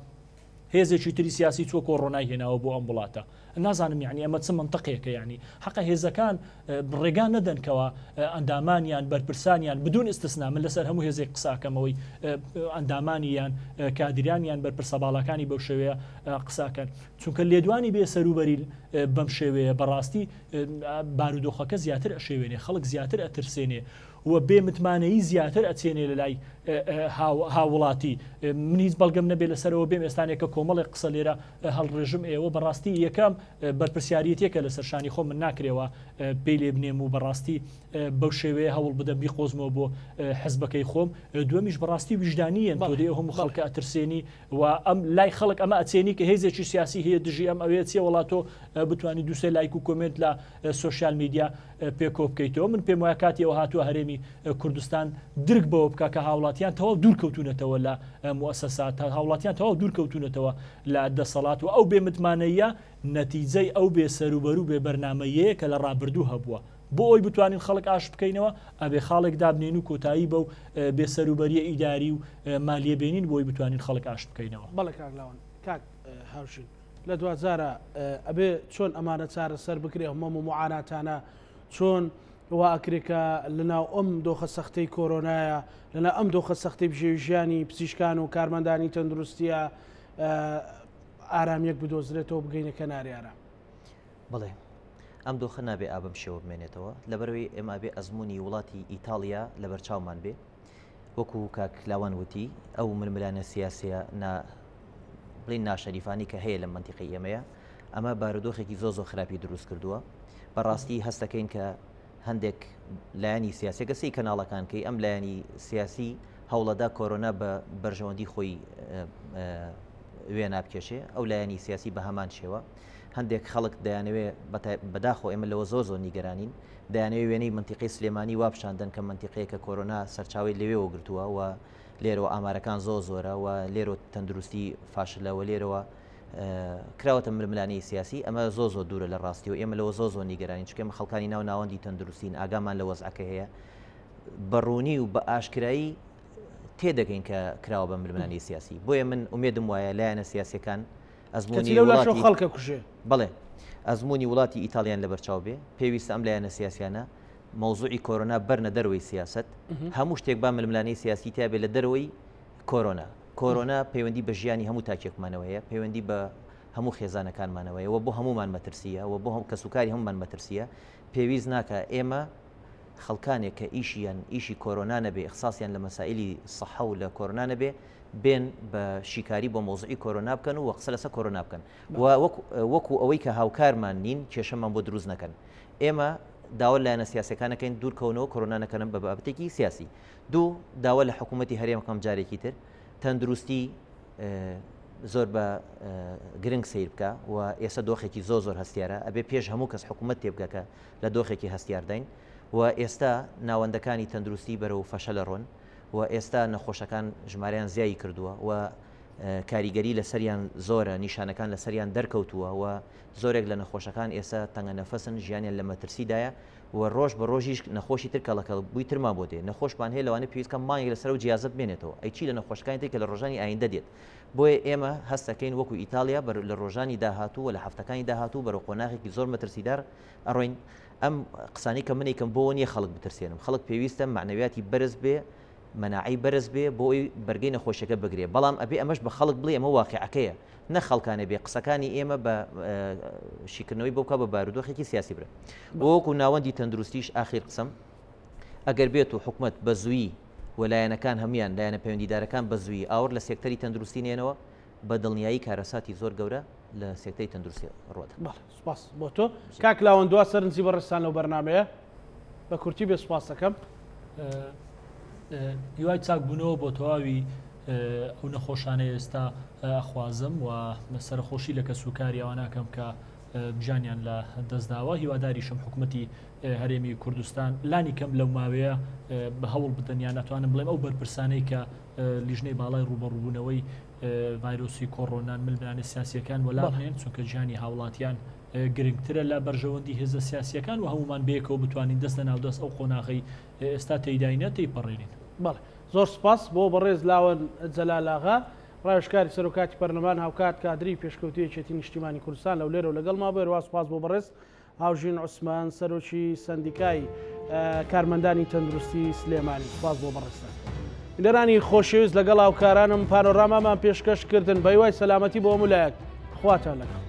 هێزێکی تری سیاسی چۆ کۆڕۆنای هێناوە بۆ ئەم وڵاتە نازانم یعنی ئەمە چ منطقێکە یعنی حقا هێزەکان ڕێگان نەدەنکەوە ئەندامانیان بەرپرسانیان بدون ئستثنا من لەسەر هەموو هێزێک قساکەمەوەی ئەندامانیان کادریانیان بەرپرسە باڵەکانی بەو شێوەیە قساکەن چونکە لێدوانی بێ سەروبەری بەم شێوەیە بەڕاستی بارودۆخەکە زیاتر ئەشێوێنێ خەڵک زیاتر ئەترسێنێ و بێ متمانەیی زیاتر ئەچێنێ لە لای هاوڵاتی من هیچ بەڵگەم نەبێ لەسەرەوە بێم ئێستانێکە کۆمەڵی قسە لێرە هەڵڕێژم ئێوە بەڕاستی یەکەم بەرپرسیارەتێکە لە سەرشانی خۆ من ناکرێەوە پێی لێ بنێم و بەڕاستی بەو شێوەیە هەوڵ بدەم بیخۆزمەوە بۆ حزبەکەی خۆم دووەمیش بەڕاستی وجدانیەن تۆ دێ هەموو خەڵکە ئەترسێنی و ئەم لای خەڵک ئەمە ئەچێنی کە هێزێکی سیاسی هەیە دژی ئەم ئەوێت چێ وڵاتۆ بتوانانی دووسێ لایک و کۆمنت لە سوۆسیال میدیا پێکۆ بکەیتەوە من پێم وایە کاتی ئەوە هاتووە هەرێمی کوردستان درک بەوە بکە کە هاوڵاتیان تەواو دوورکەوتونەتەوە لە مؤسسات هاوڵاتیان تەواو دوورکەوتونەتەوە لە دەسەڵات و ئەو بێ متمانەیە نەتیجەی ئەو بێ سەروبەر و بێ بەرنامەیەیە کە لە ڕابردوو هەبووە بۆ ئەوی بتوانین خەڵک ئاش بکەینەوە ئەبێ خاڵێک دابنێن و کۆتایی بەو بێسەروبەریە ئیداری و مالیە بێنین بۆی بتوانین خەڵک ئاش بکەینەوە بەڵێ کاکلاوان کاک هاوشین لە دوزارە ئەبێ چۆن ئەمانە چارە سەر بکرێ هەموو معاناتانە چۆن وا ئەکرێکە لەناو ئەم دۆخە سەختەی کۆرۆنایە لەنا ئەم دۆخە سەختەی ژیانی پزیشکان و کارمەندانی تەندروستیە ئارامیەک بدۆزرێتەوە بگەینە کەناریارە بڵێ ئەم دۆخە نابێ ئابم شێوە بمێنێتەوە لەبەرەوەی ئێمە بێ ئەزمموی وڵاتی ئیتالیا لە بەرچاومان بێ وەکو کاکلاوان وتی ئەو ململانە سیاسیە بڵین ناشەریفانی کە هەیە لە منتیقی ئێمەیە ئەمە بارودۆخێکی زۆ خراپی دروست کردووە بەڕاستی هەستەکەین کە هەندێک لایەنی سیاسەکە سی کەناڵەکانکەی ئەم لایەنی سیاسی هەوڵەدا کۆرۆنا بە بەرژەوەندی خۆی وێ نابکێشێ ئەو لایەنی سیاسی بە هەمان شێوە هەندێک خەڵک دەیانەوێ بەداخۆ ئێمە لەوە زۆر نیگەرانین دەیانەوێ وێنەی منتیقی سلێمانی وابشاندن کە منتیقەیەکە کۆرۆنا سەرچاوی لەوێ وەگرتووە و لێرەوە ئامارەکان زۆرە و لێرە تەندروستی فاشلەوە لێرەوە کراوەتە ململانەی سیاسی ئەمە زۆر دوورە لە ڕاستی و ئێمە لەوە زۆر نیگەرانی چکە ئێمە خەڵکانی ناوەندی تەندروستین ئاگامان لە وەزعەکە هەیە بەڕوونی و بە ئاشکرایی تێدەگەین کە کراوە بە ململانەی سیاسی بۆیە من ئومێدم وایە لایەنە سیاسەکان ئەزمموی خەڵکە کوژێ بڵێ ئەزمموی وڵاتی ئیتالیان لە بەرچاو بێ پێویستە ئەم لایەنە سیاسیانە مەوزوعی کۆرۆنا بەرنە دەروی سیاست هەموو شتێک با ململانەی سیاسی تا بێ لە دەرەوەی کۆرۆنا پەیوەندی بە ژیانی هەموو تاکێکمانەوەیە پەیوەندی بە هەموو خێزانەکانمانەوەیە و بۆ هەمومان مەترسیە و بۆ کەسوکاری هەمومان مەترسیە پێویست ناکە ئێمە خەڵکانێک کە ئیشی کۆرۆنا نەبێ اختصاسیان لە مەسائلی سەحە و لە کۆرۆنا نەبێ بێن بە شیکاری بۆ مۆزوعی کۆرۆنا بکەن و قسە لەسەر کۆرۆنا بکەن وەکو ئەوەی کە هاوکارمان نین کێشەمان بۆ دروست نەکەن ئێمە داوا لایەنە سیاسەکانەکەین دوورکەونەوە کۆرۆنا نەکەن بە بابەتێکی سیاسی دوو داوا لە حکوومەتی هەرێمەکەم جارێکی تر تەندروستی زۆر بە گرنگ سیر بکە و ئێستا دۆخێکی زۆر هەستیارە ئەبێ پێش هەموو کەس حکوومەت تێبگەکە لە دۆخێکی هەستیارداین و ئێستا ناوەندەکانی تەندروستی بەرەو فەشە لە ڕۆن و ئێستا نەخۆشەکان ژمارەیان زیایی کردووە و کاریگەری لە سەریان زۆرە نیشانەکان لە سەریان دەرکەوتووە و زۆرێک لە نەخۆشەکان ئێستا تەنگە نەفەسن ژیانیان لە مەترسیدایە و ڕۆژ بە ڕۆژیش نەخۆشی تر کەڵەکە بووی ترمان بۆ دێ نەخۆشمان هەیە لەوانە پێویستکە مانگێک لەسەر و جیازت بێنێتەوە ئەیچی لە نەخۆشەکانی تر کە لە ڕۆژانی ئایندە دێت بۆیە ئێمە هەستەکەین وەکو ئیتالیا لە ڕۆژانی داهاتوو و لە هەفتەکانی داهاتوو بەرەو قۆناغێکی زۆر مەترسیدار ئەڕۆین ئەم قسانی کە منێکم بۆ نییە خەڵک بترسێنم خەڵک پێویستە معنەویاتی بەرز بێ مەناعی بەرز بێ بۆی بەرگەی نەخۆشیەکە بگرێ بەڵام ئەبێ ئەمەش بە خەڵک بڵێ ئەمە واقعەکەیە نە خەڵکانە بێ قسەکانی ئێمە بە شیکردنەوەی بۆکە بە بارودۆخێکی سیاسی برە وەکو ناوەندی تەندروستیش ئاخیر قسەم ئەگەر بێت و حکومت بە زووی وەلایەنەکان هەمویان لایەنە پەیوەندیدارەکان بە زووی ئاور لە سێکتەری تەندروستی نێنەوە بە دڵنیایی کارەساتی زۆر گەورە لە سێکتەری تەندروستی ڕۆت سوپاس بۆ تۆ کاک لاوەندووە سەرنجی بەڕێستان لەو بەرنامەیە بە کورتی بێ سوپاس دەکەم هیوای چاک بوونەوە بۆ تەواوی ئەو نەخۆشانەی ئێستا ئەخوازم و سەرخۆشی لە کەسوکاری ئەوە ناکەم کە بژانیان لە دەستداوە هیواداریشم حکوومەتی هەرێمی کوردستان لانی کەم لەو ماوەیە بە هەوڵ بدەنیان ناتوانم بڵێم ئەو بەرپرسانەی کە لیژنەی باڵای ڕوبەڕووبوونەوەی ڤایرۆسی کۆڕۆنان ململانە سیاسیەکان وەڵامێن چونکە گیانی هاوڵاتیان گرنگترە لە بەرژەوەندی هێزە سیاسیەکان و هەمومان بێکەوە بتوانین دەست لە ناودەست ئەو قۆناغی ئێستا تێیداینە تێیپەڕێنین. بەڵێ زۆر سپاس بۆ بەڕێز لاوەن جەلالاغا ڕایشکاری سەرۆکاتی پەرلەمان هاوکات کادری پێشکەوتی یەکێتی نیشتیمانی کوردستان لەو لێرە و لەگەڵ ما بێ وا سپاس بۆ بەڕێز هاوژین عوسمان سەرۆکی سندیکای کارمەندانی تەندروستی سلێمانی سپاس بۆ بەڕێستان. لێرانی خۆشەویست لەگەڵ هاوکارانم پانۆرامامان پێشکەش کردن بە هیوای سەلامەتی بۆ هەموو لایەک خواتان لەگەڵ.